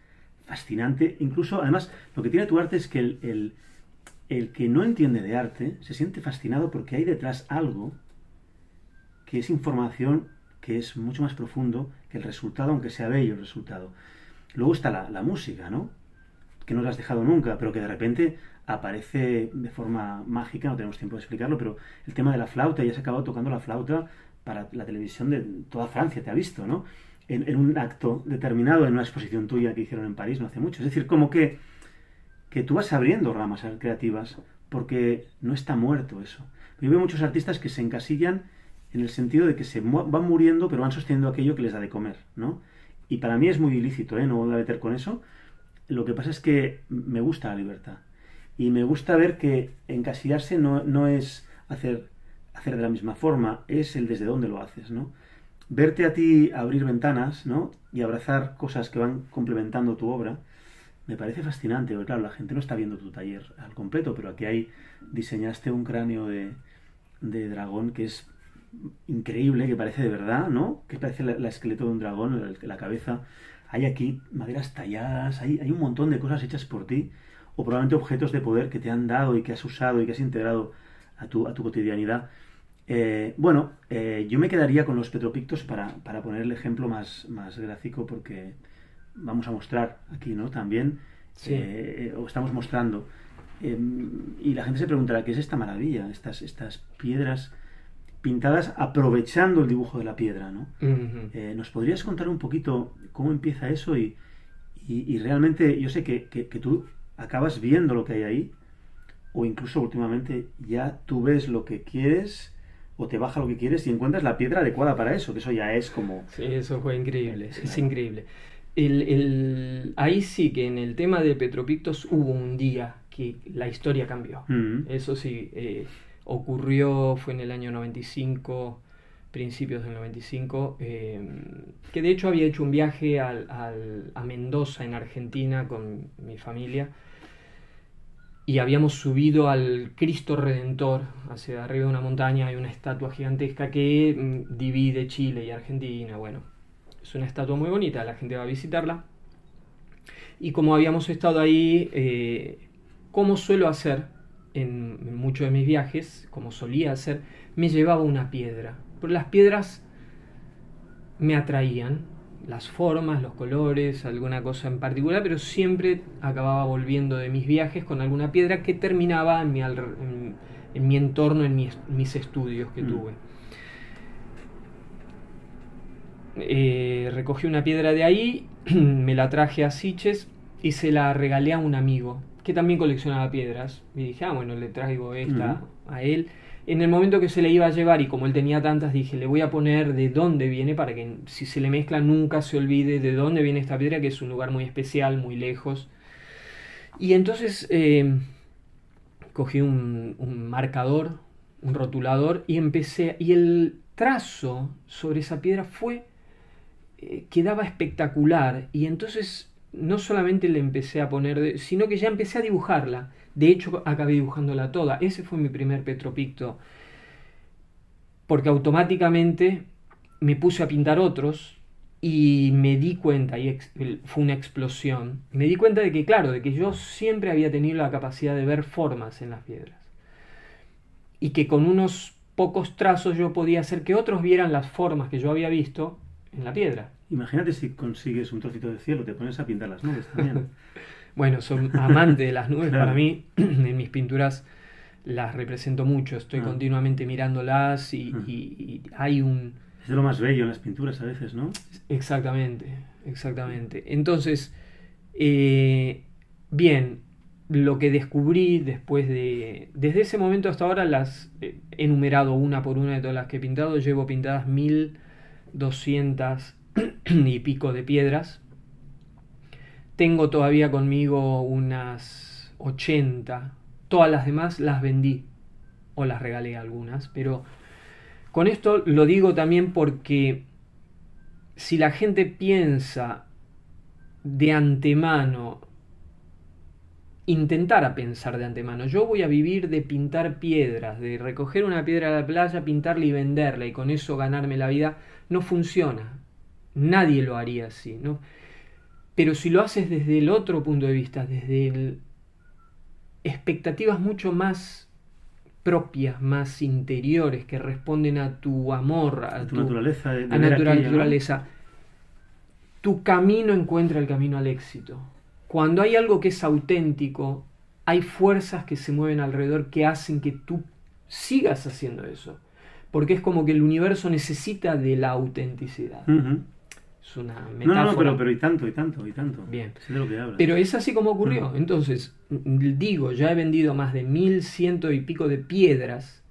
fascinante. Incluso, además, lo que tiene tu arte es que el que no entiende de arte se siente fascinado porque hay detrás algo que es información que es mucho más profundo que el resultado, aunque sea bello el resultado. Luego está la música, ¿no? Que no la has dejado nunca, pero que de repente aparece de forma mágica, no tenemos tiempo de explicarlo, pero el tema de la flauta, ya se ha acabado tocando la flauta para la televisión de toda Francia, te ha visto, ¿no? En un acto determinado, en una exposición tuya que hicieron en París no hace mucho. Es decir, como que tú vas abriendo ramas creativas porque no está muerto eso. Yo veo muchos artistas que se encasillan en el sentido de que se van muriendo pero van sosteniendo aquello que les da de comer, ¿no? Y para mí es muy ilícito, no voy a meter con eso. Lo que pasa es que me gusta la libertad y me gusta ver que encasillarse no es hacer de la misma forma, es el desde dónde lo haces, ¿no? Verte a ti abrir ventanas, ¿no? Y abrazar cosas que van complementando tu obra me parece fascinante, porque claro, la gente no está viendo tu taller al completo, pero aquí diseñaste un cráneo de dragón que es increíble, que parece de verdad, ¿no? Que parece el esqueleto de un dragón, la cabeza. Hay aquí maderas talladas, hay un montón de cosas hechas por ti, o probablemente objetos de poder que te han dado y que has usado y que has integrado a tu cotidianidad. Yo me quedaría con los petropictos para poner el ejemplo más gráfico, porque vamos a mostrar aquí, ¿no? También, sí. O estamos mostrando. Y la gente se preguntará, ¿qué es esta maravilla? Estas piedras pintadas aprovechando el dibujo de la piedra, ¿no? Uh-huh. ¿Nos podrías contar un poquito cómo empieza eso? Y realmente yo sé que tú acabas viendo lo que hay ahí, o incluso últimamente ya tú ves lo que quieres o te baja lo que quieres y encuentras la piedra adecuada para eso, que eso ya es como... Sí, eso fue increíble, sí, es claro. increíble. Ahí sí que en el tema de Petropictos hubo un día que la historia cambió. Mm-hmm. Eso sí, ocurrió, fue en el año 95, principios del 95, que de hecho había hecho un viaje a Mendoza, en Argentina, con mi familia, y habíamos subido al Cristo Redentor, hacia arriba de una montaña. Hay una estatua gigantesca que divide Chile y Argentina. Bueno, es una estatua muy bonita, la gente va a visitarla. Y como habíamos estado ahí, como suelo hacer en muchos de mis viajes, como solía hacer, me llevaba una piedra. Pero las piedras me atraían, las formas, los colores, alguna cosa en particular, pero siempre acababa volviendo de mis viajes con alguna piedra que terminaba en mi entorno, en mis estudios que tuve. recogí una piedra de ahí, me la traje a Sitges y se la regalé a un amigo que también coleccionaba piedras. Y dije, bueno, le traigo esta a él. En el momento que se le iba a llevar, y como él tenía tantas, dije, le voy a poner de dónde viene para que si se le mezcla nunca se olvide de dónde viene esta piedra, que es un lugar muy especial, muy lejos. Y entonces cogí un marcador, un rotulador, y empecé, y el trazo sobre esa piedra quedaba espectacular. Y entonces no solamente le empecé a poner, sino que ya empecé a dibujarla. De hecho, acabé dibujándola toda. Ese fue mi primer Petropicto. Porque automáticamente me puse a pintar otros y me di cuenta, fue una explosión, me di cuenta de que, claro, de que yo siempre había tenido la capacidad de ver formas en las piedras. Y que con unos pocos trazos yo podía hacer que otros vieran las formas que yo había visto en la piedra. Imagínate si consigues un trocito de cielo, te pones a pintar las nubes también. Bueno, soy amante de las nubes, Claro. Para mí, en mis pinturas las represento mucho, estoy continuamente mirándolas y hay un... Es de lo más bello en las pinturas a veces, ¿no? Exactamente. Entonces, bien, lo que descubrí desde ese momento hasta ahora las he numerado una por una de todas las que he pintado, llevo pintadas 1200 y pico de piedras. Tengo todavía conmigo unas 80. Todas las demás las vendí o las regalé algunas. Pero con esto lo digo también porque si la gente piensa de antemano, intentara pensar de antemano, yo voy a vivir de pintar piedras, de recoger una piedra de la playa, pintarla y venderla y con eso ganarme la vida, no funciona. Nadie lo haría así, ¿no? Pero si lo haces desde el otro punto de vista, desde expectativas mucho más propias, más interiores, que responden a tu amor, a tu naturaleza, naturaleza, ¿no? Tu camino encuentra el camino al éxito. Cuando hay algo que es auténtico, hay fuerzas que se mueven alrededor que hacen que tú sigas haciendo eso. Porque es como que el universo necesita de la autenticidad. Es una metáfora. No, pero y tanto. Bien. Sé de lo que hablas. Pero es así como ocurrió. Entonces, digo, ya he vendido más de 1100 y pico de piedras,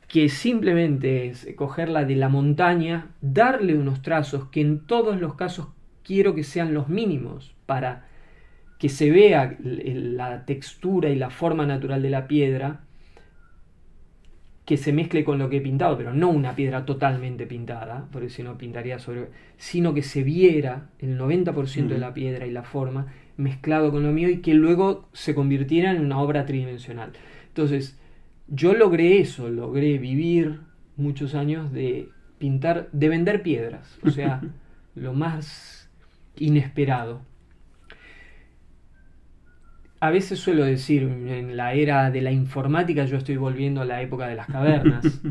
que simplemente es cogerla de la montaña, darle unos trazos que en todos los casos quiero que sean los mínimos para que se vea la textura y la forma natural de la piedra, que se mezcle con lo que he pintado, pero no una piedra totalmente pintada, porque si no pintaría sino que se viera el 90% de la piedra y la forma mezclado con lo mío y que luego se convirtiera en una obra tridimensional. Entonces, yo logré vivir muchos años de pintar, de vender piedras, o sea, lo más inesperado. A veces suelo decir, en la era de la informática yo estoy volviendo a la época de las cavernas.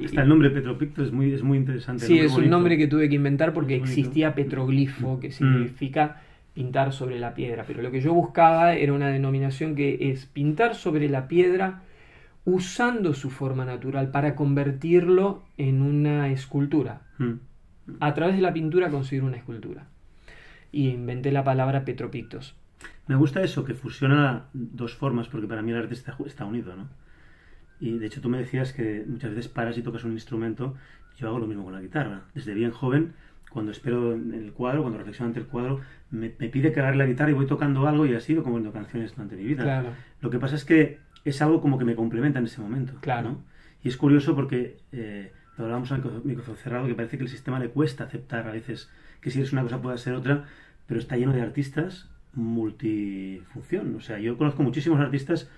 Hasta el nombre Petropicto es muy interesante. Sí, es un nombre que tuve que inventar porque existía petroglifo, que significa pintar sobre la piedra. Pero lo que yo buscaba era una denominación que es pintar sobre la piedra usando su forma natural para convertirlo en una escultura. A través de la pintura conseguir una escultura. Y inventé la palabra Petropictos. Me gusta eso, que fusiona dos formas, porque para mí el arte está unido, ¿no? Y de hecho tú me decías que muchas veces paras y tocas un instrumento. Yo hago lo mismo con la guitarra. Desde bien joven, cuando espero en el cuadro, cuando reflexiono ante el cuadro, me pide que agarre la guitarra y voy tocando algo y así voy componiendo canciones durante mi vida. Claro. Lo que pasa es que es algo como que me complementa en ese momento, claro, ¿no? Y es curioso porque lo hablábamos al micrófono cerrado, que parece que el sistema le cuesta aceptar a veces que si eres una cosa pueda ser otra, pero está lleno de artistas multifunción. O sea, yo conozco muchísimos artistas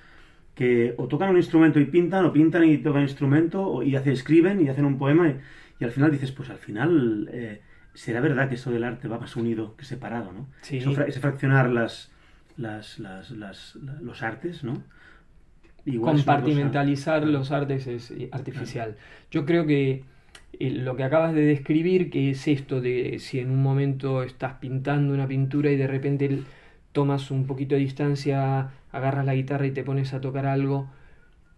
que o tocan un instrumento y pintan, o pintan y tocan instrumento, y escriben y hacen un poema, y al final dices, pues al final será verdad que eso del arte va más unido que separado, ¿no? Sí. Ese fraccionar los artes, ¿no? Igual compartimentalizar los artes es artificial. Yo creo que lo que acabas de describir, que es esto de si en un momento estás pintando una pintura y de repente tomas un poquito de distancia, agarras la guitarra y te pones a tocar algo,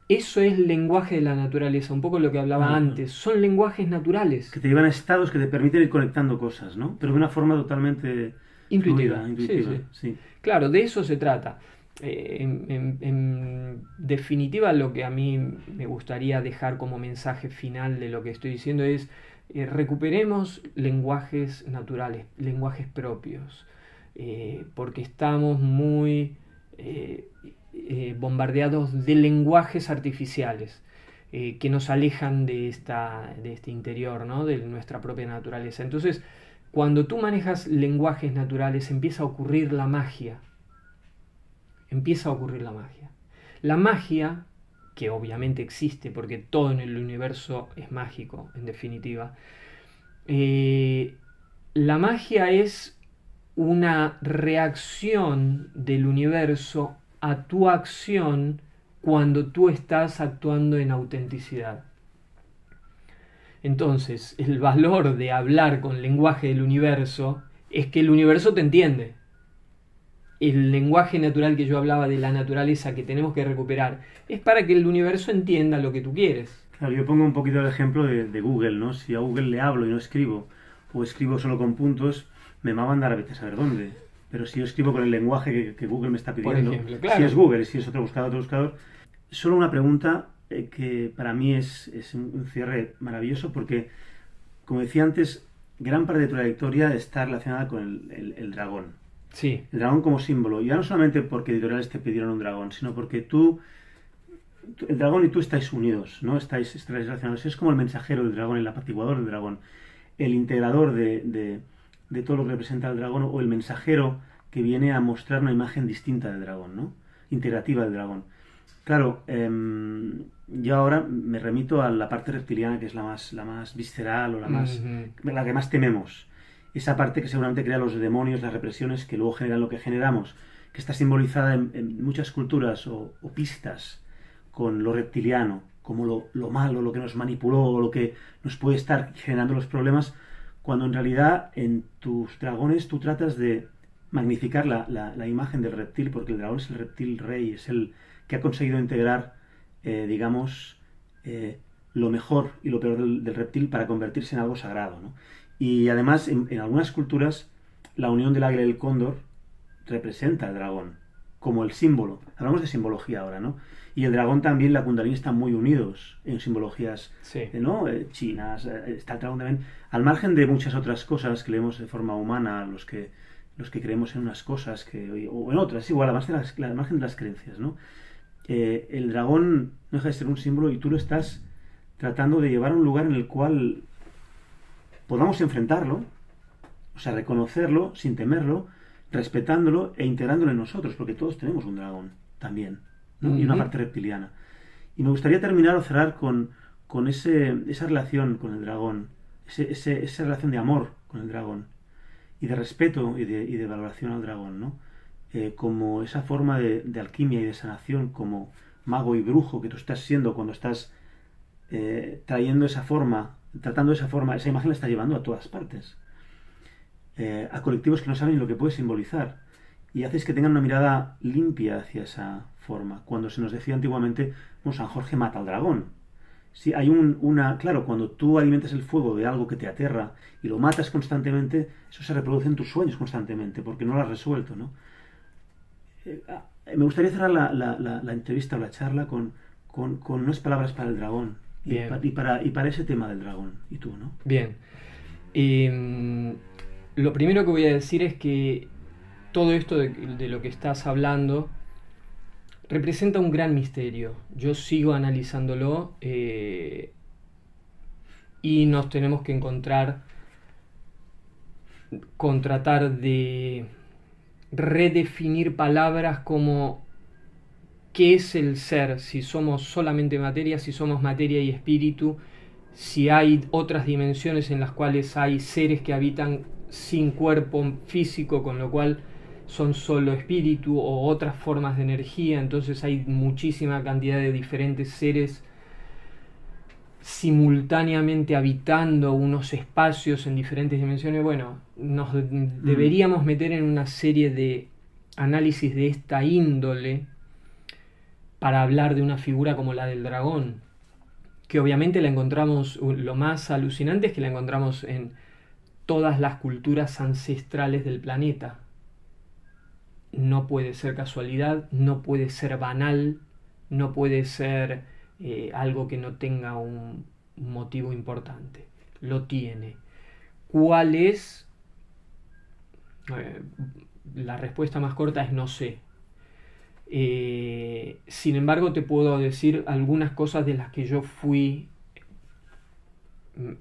Eso es lenguaje de la naturaleza, un poco lo que hablaba antes. Son lenguajes naturales. Que te llevan a estados que te permiten ir conectando cosas, ¿no? Pero de una forma totalmente Intuitiva. fluida, intuitiva. Sí. Claro, de eso se trata. En definitiva, lo que a mí me gustaría dejar como mensaje final de lo que estoy diciendo es recuperemos lenguajes naturales, lenguajes propios, porque estamos muy bombardeados de lenguajes artificiales que nos alejan de este interior, ¿no? De nuestra propia naturaleza. Entonces, cuando tú manejas lenguajes naturales, empieza a ocurrir la magia. Empieza a ocurrir la magia. La magia, que obviamente existe, porque todo en el universo es mágico, en definitiva. La magia es una reacción del universo a tu acción cuando tú estás actuando en autenticidad. Entonces, el valor de hablar con lenguaje del universo es que el universo te entiende. El lenguaje natural que yo hablaba de la naturaleza que tenemos que recuperar es para que el universo entienda lo que tú quieres. Claro, yo pongo un poquito el ejemplo de Google, ¿no? Si a Google le hablo y no escribo, o escribo solo con puntos, me va a mandar a vete a saber dónde. Pero si yo escribo con el lenguaje que Google me está pidiendo, Por ejemplo, claro. Si es Google, si es otro buscador, solo una pregunta que para mí es un cierre maravilloso porque, como decía antes, gran parte de tu trayectoria está relacionada con el dragón. Sí. El dragón como símbolo. Y ya no solamente porque editoriales te pidieron un dragón, sino porque el dragón y tú estáis unidos, ¿no? Estáis relacionados. Es como el mensajero del dragón, el apaciguador del dragón, el integrador de todo lo que representa el dragón, o el mensajero que viene a mostrar una imagen distinta del dragón, ¿no? Integrativa del dragón. Claro, yo ahora me remito a la parte reptiliana, que es la más visceral o la que más tememos. Esa parte que seguramente crea los demonios, las represiones que luego generan lo que generamos, que está simbolizada en muchas culturas o pistas con lo reptiliano, como lo malo, lo que nos manipuló, o lo que nos puede estar generando los problemas, cuando en realidad en tus dragones tú tratas de magnificar la imagen del reptil, porque el dragón es el reptil rey, es el que ha conseguido integrar, lo mejor y lo peor del reptil para convertirse en algo sagrado, ¿no? Y además, en algunas culturas, la unión del águila y el cóndor representa al dragón, como el símbolo. Hablamos de simbología ahora, ¿no? Y el dragón también, la kundalini están muy unidos en simbologías, sí, ¿no? Chinas. Está el dragón también, al margen de muchas otras cosas que leemos de forma humana, los que creemos en unas cosas o en otras, igual, al margen de las creencias, ¿no? El dragón no deja de ser un símbolo y tú lo estás tratando de llevar a un lugar en el cual podamos enfrentarlo, o sea, reconocerlo sin temerlo, respetándolo e integrándolo en nosotros, porque todos tenemos un dragón también, ¿no? Y una parte reptiliana. Y me gustaría terminar o cerrar con esa relación con el dragón, esa relación de amor con el dragón, y de respeto y de valoración al dragón, ¿no? Como esa forma de alquimia y de sanación, como mago y brujo que tú estás siendo cuando estás tratando esa forma, esa imagen la está llevando a todas partes, a colectivos que no saben lo que puede simbolizar, y haces que tengan una mirada limpia hacia esa forma. Cuando se nos decía antiguamente, San Jorge mata al dragón. Sí, hay claro, cuando tú alimentas el fuego de algo que te aterra y lo matas constantemente, eso se reproduce en tus sueños constantemente, porque no lo has resuelto, ¿no? Me gustaría cerrar la entrevista o la charla con unas palabras para el dragón. Y para ese tema del dragón. ¿Y tú, no? Bien. Lo primero que voy a decir es que todo esto de lo que estás hablando representa un gran misterio. Yo sigo analizándolo y nos tenemos que encontrar con tratar de redefinir palabras como qué es el ser, si somos solamente materia, si somos materia y espíritu, si hay otras dimensiones en las cuales hay seres que habitan sin cuerpo físico, con lo cual son solo espíritu, o otras formas de energía. Entonces hay muchísima cantidad de diferentes seres simultáneamente habitando unos espacios en diferentes dimensiones. Bueno, nos deberíamos meter en una serie de análisis de esta índole para hablar de una figura como la del dragón, que obviamente la encontramos, lo más alucinante es que la encontramos en todas las culturas ancestrales del planeta. No puede ser casualidad, no puede ser banal, no puede ser algo que no tenga un motivo importante. Lo tiene. ¿Cuál es? La respuesta más corta es no sé. Sin embargo, te puedo decir algunas cosas de las que yo fui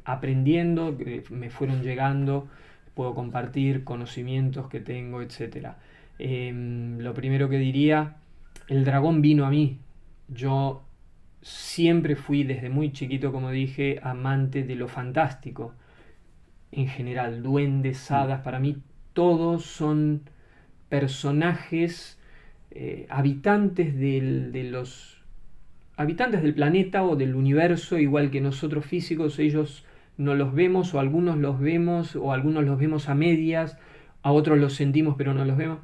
aprendiendo, que me fueron llegando, puedo compartir conocimientos que tengo, etc. Lo primero que diría, el dragón vino a mí. Yo siempre fui desde muy chiquito, como dije, amante de lo fantástico. En general, duendes, hadas, para mí todos son personajes habitantes habitantes del planeta o del universo, igual que nosotros físicos. Ellos no los vemos, o algunos los vemos, o algunos los vemos a medias, a otros los sentimos pero no los vemos.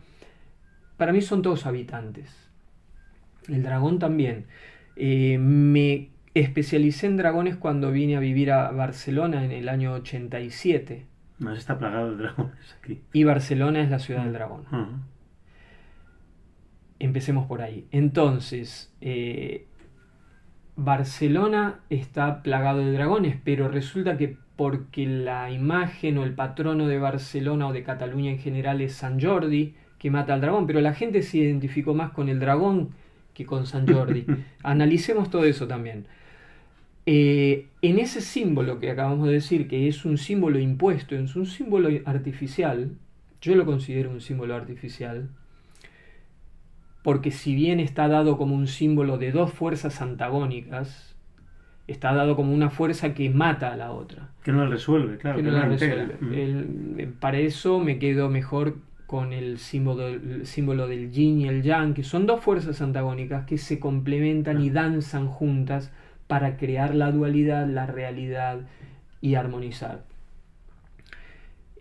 Para mí son todos habitantes. El dragón también. Me especialicé en dragones cuando vine a vivir a Barcelona en el año 87. Más está plagado de dragones aquí. Y Barcelona es la ciudad del dragón. Empecemos por ahí. Entonces, Barcelona está plagado de dragones, pero resulta que porque la imagen o el patrono de Barcelona o de Cataluña en general es Sant Jordi, que mata al dragón, pero la gente se identificó más con el dragón que con Sant Jordi. Analicemos todo eso también. En ese símbolo que acabamos de decir, que es un símbolo impuesto, es un símbolo artificial, yo lo considero un símbolo artificial, porque si bien está dado como un símbolo de dos fuerzas antagónicas, está dado como una fuerza que mata a la otra. Que no la resuelve, claro. Que no la resuelve. Para eso me quedo mejor con el símbolo del yin y el yang, que son dos fuerzas antagónicas que se complementan y danzan juntas para crear la dualidad, la realidad y armonizar.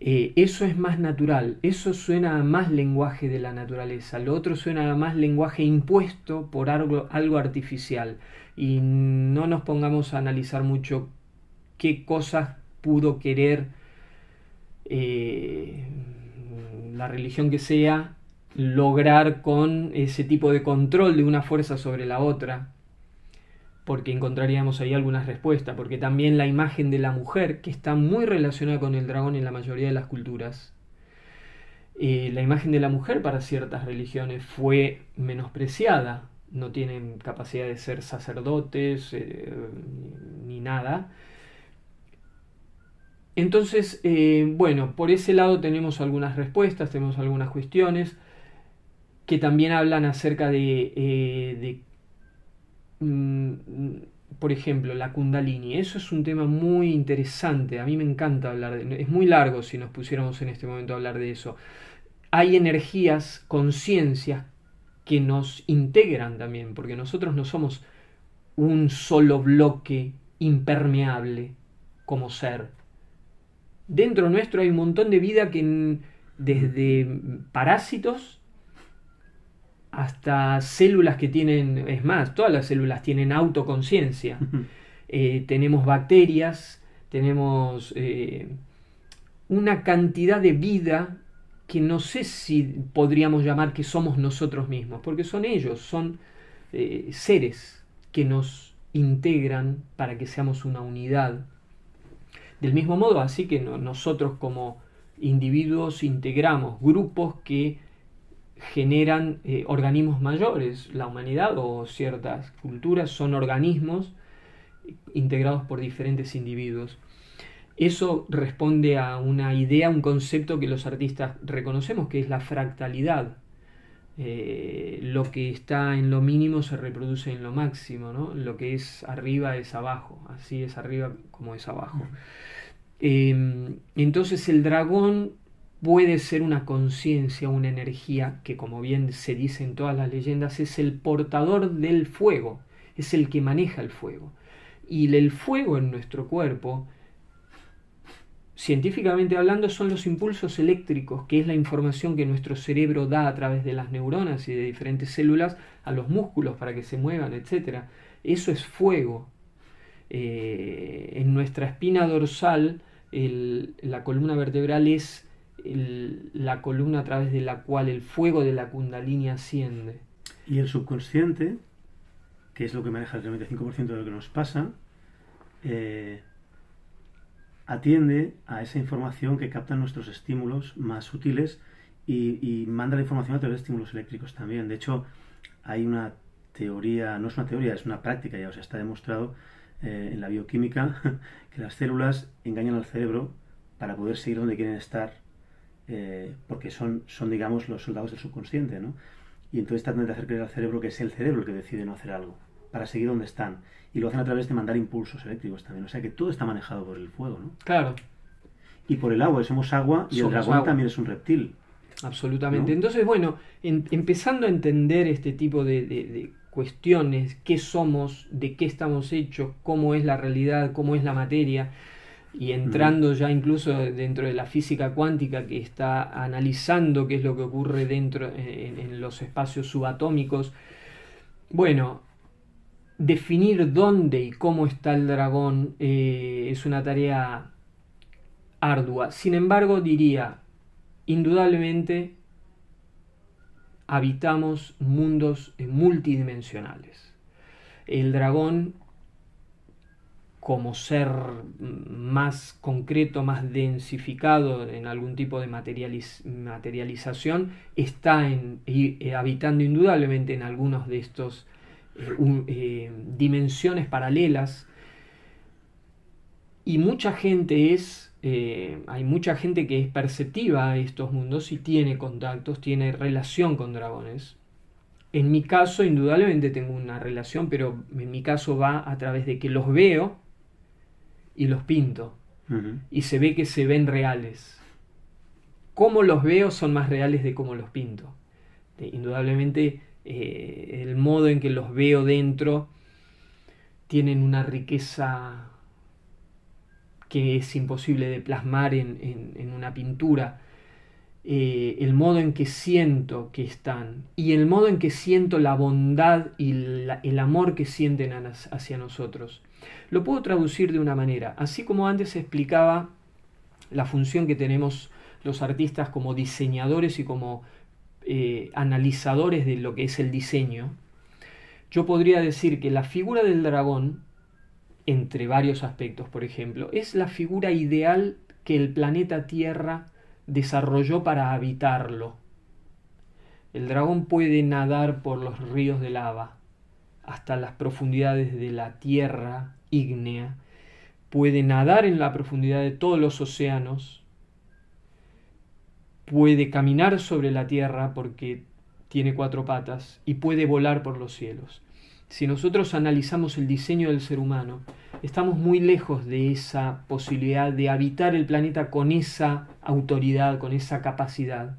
Eso es más natural, eso suena a más lenguaje de la naturaleza, lo otro suena a más lenguaje impuesto por algo artificial. Y no nos pongamos a analizar mucho qué cosas pudo querer la religión que sea lograr con ese tipo de control de una fuerza sobre la otra, porque encontraríamos ahí algunas respuestas, porque también la imagen de la mujer, que está muy relacionada con el dragón en la mayoría de las culturas, la imagen de la mujer para ciertas religiones fue menospreciada, no tienen capacidad de ser sacerdotes ni nada. Entonces, bueno, por ese lado tenemos algunas respuestas, tenemos algunas cuestiones que también hablan acerca de por ejemplo, la Kundalini. Eso es un tema muy interesante. A mí me encanta hablar de... Es muy largo si nos pusiéramos en este momento a hablar de eso. Hay energías, conciencias que nos integran también, porque nosotros no somos un solo bloque impermeable como ser. Dentro nuestro hay un montón de vida que desde parásitos hasta células que tienen, es más, todas las células tienen autoconciencia. Tenemos bacterias, tenemos una cantidad de vida que no sé si podríamos llamar que somos nosotros mismos, porque son ellos, son seres que nos integran para que seamos una unidad. Del mismo modo, así que nosotros como individuos integramos grupos que generan organismos mayores. La humanidad o ciertas culturas son organismos integrados por diferentes individuos. Eso responde a una idea, un concepto que los artistas reconocemos, que es la fractalidad. Lo que está en lo mínimo se reproduce en lo máximo, ¿no? Lo que es arriba es abajo, así es arriba como es abajo. Entonces el dragón puede ser una conciencia, una energía que, como bien se dice en todas las leyendas, es el portador del fuego, es el que maneja el fuego. Y el fuego en nuestro cuerpo científicamente hablando, son los impulsos eléctricos, que es la información que nuestro cerebro da a través de las neuronas y de diferentes células a los músculos para que se muevan, etc. Eso es fuego. En nuestra espina dorsal, la columna vertebral es la columna a través de la cual el fuego de la Kundalini asciende. Y el subconsciente, que es lo que maneja el 95% de lo que nos pasa, atiende a esa información que captan nuestros estímulos más sutiles y manda la información a través de estímulos eléctricos también. De hecho, hay una teoría, no es una teoría, es una práctica ya, o sea, está demostrado en la bioquímica que las células engañan al cerebro para poder seguir donde quieren estar, porque son, digamos, los soldados del subconsciente, ¿no? Y entonces tratan de hacer creer al cerebro que es el cerebro el que decide no hacer algo, para seguir donde están. Y lo hacen a través de mandar impulsos eléctricos también. O sea que todo está manejado por el fuego, ¿no? Claro. Y por el agua, somos agua y Somos el dragón agua. también es un reptil. Absolutamente. ¿No? Entonces, bueno, empezando a entender este tipo de cuestiones, qué somos, de qué estamos hechos, cómo es la realidad, cómo es la materia, y entrando ya incluso dentro de la física cuántica, que está analizando qué es lo que ocurre dentro en los espacios subatómicos. Bueno, definir dónde y cómo está el dragón es una tarea ardua. Sin embargo, diría, indudablemente habitamos mundos multidimensionales. El dragón, como ser más concreto, más densificado en algún tipo de materialización, está habitando indudablemente en algunos de estos dimensiones paralelas, y mucha gente hay mucha gente que es perceptiva a estos mundos y tiene contactos, tiene relación con dragones. En mi caso, indudablemente tengo una relación, pero en mi caso va a través de que los veo y los pinto. Y se ve que se ven reales. Cómo los veo son más reales de cómo los pinto. Indudablemente, el modo en que los veo dentro tienen una riqueza que es imposible de plasmar en una pintura. El modo en que siento que están y el modo en que siento la bondad y el amor que sienten hacia nosotros. Lo puedo traducir de una manera. Así como antes explicaba la función que tenemos los artistas como diseñadores y como analizadores de lo que es el diseño, yo podría decir que la figura del dragón, entre varios aspectos, por ejemplo, es la figura ideal que el planeta Tierra desarrolló para habitarlo. El dragón puede nadar por los ríos de lava hasta las profundidades de la tierra ígnea, puede nadar en la profundidad de todos los océanos, puede caminar sobre la tierra porque tiene 4 patas y puede volar por los cielos. Si nosotros analizamos el diseño del ser humano, estamos muy lejos de esa posibilidad de habitar el planeta con esa autoridad, con esa capacidad.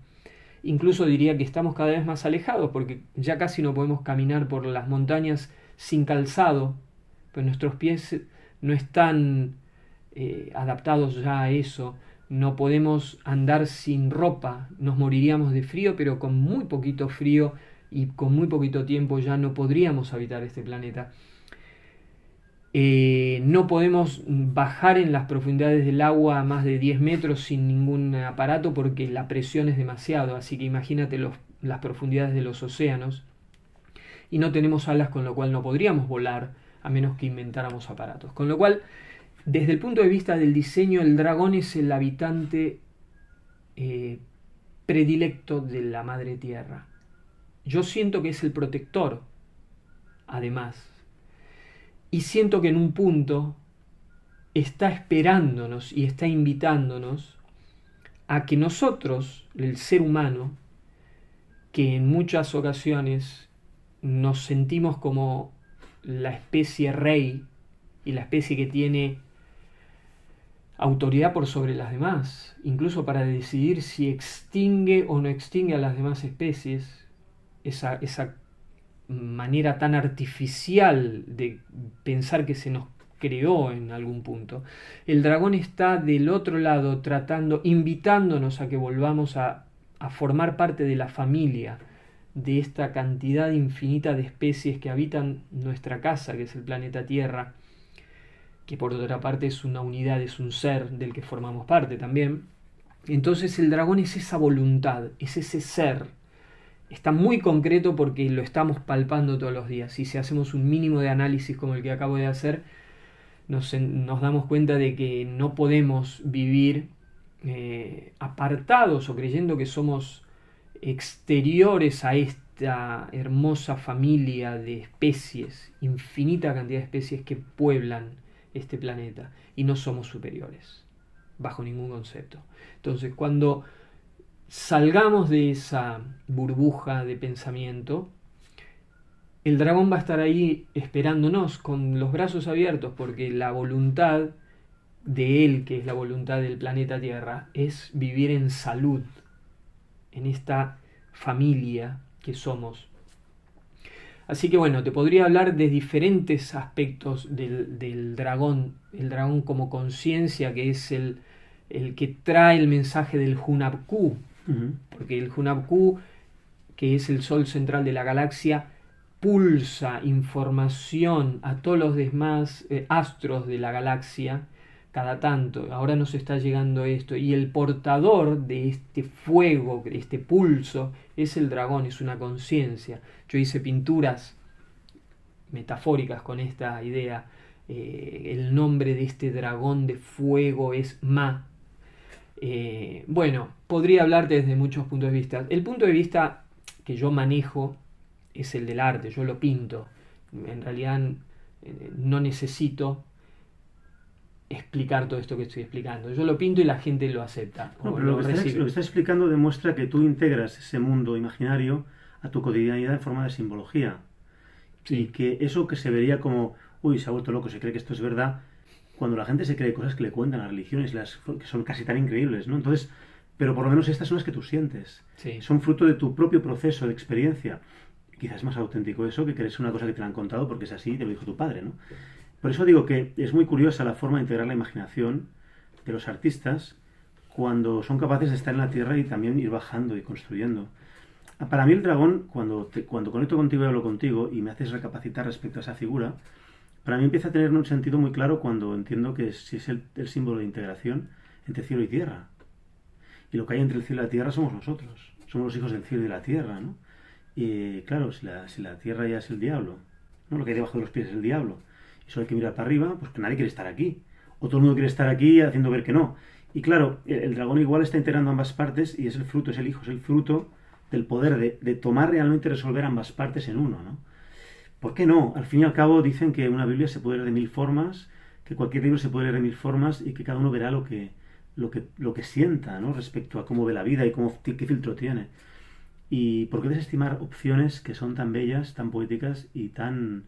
Incluso diría que estamos cada vez más alejados, porque ya casi no podemos caminar por las montañas sin calzado, pues nuestros pies no están adaptados ya a eso. No podemos andar sin ropa, nos moriríamos de frío, pero con muy poquito frío y con muy poquito tiempo ya no podríamos habitar este planeta. No podemos bajar en las profundidades del agua a más de 10 metros sin ningún aparato porque la presión es demasiado, así que imagínate las profundidades de los océanos. Y no tenemos alas, con lo cual no podríamos volar a menos que inventáramos aparatos. Con lo cual, desde el punto de vista del diseño, el dragón es el habitante predilecto de la madre tierra. Yo siento que es el protector, además. Y siento que en un punto está esperándonos y está invitándonos a que nosotros, el ser humano, que en muchas ocasiones nos sentimos como la especie rey y la especie que tiene autoridad por sobre las demás, incluso para decidir si extingue o no extingue a las demás especies, esa manera tan artificial de pensar que se nos creó en algún punto. El dragón está del otro lado invitándonos a que volvamos a formar parte de la familia, de esta cantidad infinita de especies que habitan nuestra casa, que es el planeta Tierra, que por otra parte es una unidad, es un ser del que formamos parte también. Entonces el dragón es esa voluntad, es ese ser. Está muy concreto porque lo estamos palpando todos los días. Y si hacemos un mínimo de análisis como el que acabo de hacer, nos damos cuenta de que no podemos vivir apartados o creyendo que somos exteriores a esta hermosa familia de especies, infinita cantidad de especies que pueblan este planeta, y no somos superiores, bajo ningún concepto. Entonces, cuando salgamos de esa burbuja de pensamiento, el dragón va a estar ahí esperándonos con los brazos abiertos, porque la voluntad de él, que es la voluntad del planeta Tierra, es vivir en salud, en esta familia que somos. Así que bueno, te podría hablar de diferentes aspectos del dragón, el dragón como conciencia, que es el que trae el mensaje del Hunabku, porque el Hunabku, que es el sol central de la galaxia, pulsa información a todos los demás astros de la galaxia cada tanto. Ahora nos está llegando esto, y el portador de este fuego, de este pulso, es el dragón, es una conciencia. Yo hice pinturas metafóricas con esta idea. El nombre de este dragón de fuego es Ma. Bueno, podría hablarte desde muchos puntos de vista. El punto de vista que yo manejo es el del arte, yo lo pinto. En realidad no necesito explicar todo esto que estoy explicando. Yo lo pinto y la gente lo acepta. No, pero lo que estás explicando demuestra que tú integras ese mundo imaginario a tu cotidianidad en forma de simbología. Sí. Y que eso que se vería como, uy, se ha vuelto loco, se cree que esto es verdad, cuando la gente se cree cosas que le cuentan las religiones, que son casi tan increíbles, ¿no? Entonces, pero por lo menos estas son las que tú sientes. Sí. Son fruto de tu propio proceso de experiencia. Quizás es más auténtico eso que crees una cosa que te la han contado porque es así, te lo dijo tu padre, ¿no? Por eso digo que es muy curiosa la forma de integrar la imaginación de los artistas cuando son capaces de estar en la tierra y también ir bajando y construyendo. Para mí el dragón, cuando conecto contigo y hablo contigo y me haces recapacitar respecto a esa figura, para mí empieza a tener un sentido muy claro cuando entiendo que si es el símbolo de integración entre cielo y tierra. Y lo que hay entre el cielo y la tierra somos nosotros. Somos los hijos del cielo y de la tierra, ¿no? Y claro, si la tierra ya es el diablo, ¿no? Lo que hay debajo de los pies es el diablo. Y solo hay que mirar para arriba, pues que nadie quiere estar aquí. O todo el mundo quiere estar aquí haciendo ver que no. Y claro, el dragón igual está integrando ambas partes y es el fruto, es el hijo, es el fruto del poder de tomar realmente y resolver ambas partes en uno, ¿no? ¿Por qué no? Al fin y al cabo dicen que una Biblia se puede leer de 1000 formas, que cualquier libro se puede leer de 1000 formas y que cada uno verá lo que sienta, ¿no? Respecto a cómo ve la vida y qué filtro tiene. ¿Y por qué desestimar opciones que son tan bellas, tan poéticas y tan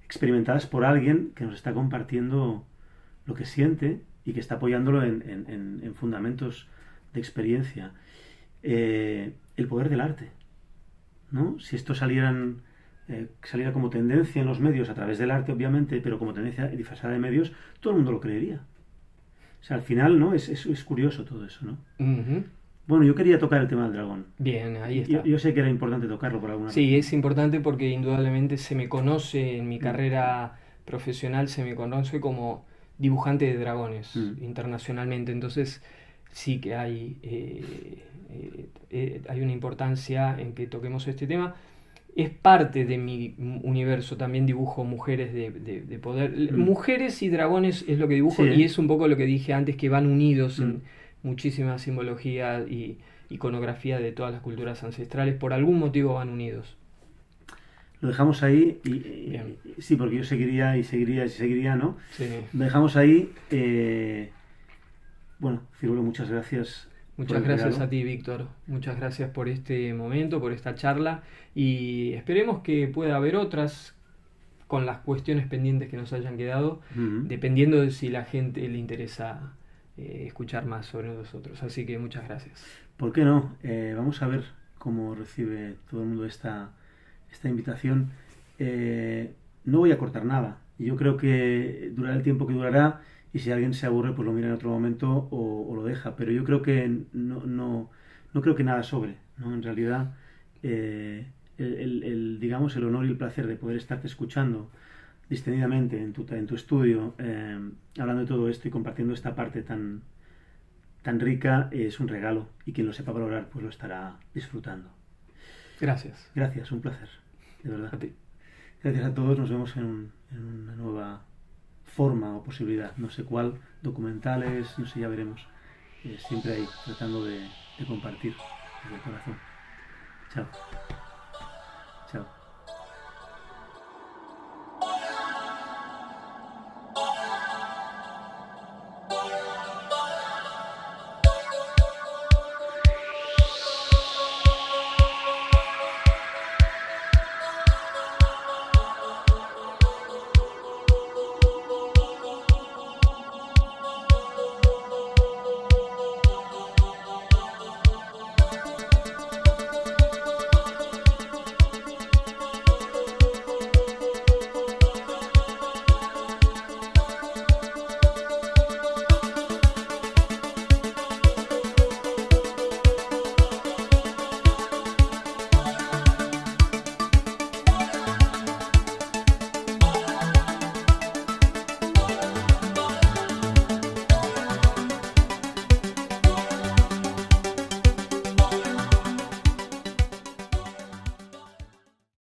experimentadas por alguien que nos está compartiendo lo que siente y que está apoyándolo en fundamentos de experiencia? El poder del arte, ¿no? Si esto saliera como tendencia en los medios a través del arte, obviamente, pero como tendencia disfrazada de medios, todo el mundo lo creería. O sea, al final, ¿no? Es curioso todo eso, ¿no? Uh-huh. Bueno, yo quería tocar el tema del dragón. Bien, ahí está. Yo sé que era importante tocarlo por alguna Sí, razón. es importante porque indudablemente se me conoce en mi carrera profesional, se me conoce como dibujante de dragones internacionalmente. Entonces sí que hay una importancia en que toquemos este tema. Es parte de mi universo, también dibujo mujeres de poder. Mujeres y dragones es lo que dibujo, Sí, y es un poco lo que dije antes, que van unidos en muchísima simbología y iconografía de todas las culturas ancestrales. Por algún motivo van unidos. Lo dejamos ahí Bien. sí, porque yo seguiría, ¿no? Sí. Lo dejamos ahí. Bueno, Ciruelo, muchas gracias. Muchas gracias a ti, Víctor. Muchas gracias por este momento, por esta charla, y esperemos que pueda haber otras con las cuestiones pendientes que nos hayan quedado, dependiendo de si la gente le interesa escuchar más sobre nosotros. Así que muchas gracias. ¿Por qué no? Vamos a ver cómo recibe todo el mundo esta invitación. No voy a cortar nada. Y yo creo que durará el tiempo que durará y si alguien se aburre pues lo mira en otro momento o lo deja. Pero yo creo que no creo que nada sobre, ¿no? En realidad, digamos, el honor y el placer de poder estarte escuchando distendidamente en tu estudio, hablando de todo esto y compartiendo esta parte tan rica, es un regalo. Y quien lo sepa valorar, pues lo estará disfrutando. Gracias. Gracias, un placer, de verdad. A ti. Gracias a todos, nos vemos en una nueva forma o posibilidad, no sé cuál, documentales, no sé, ya veremos. Siempre ahí, tratando de compartir desde el corazón. Chao. Chao.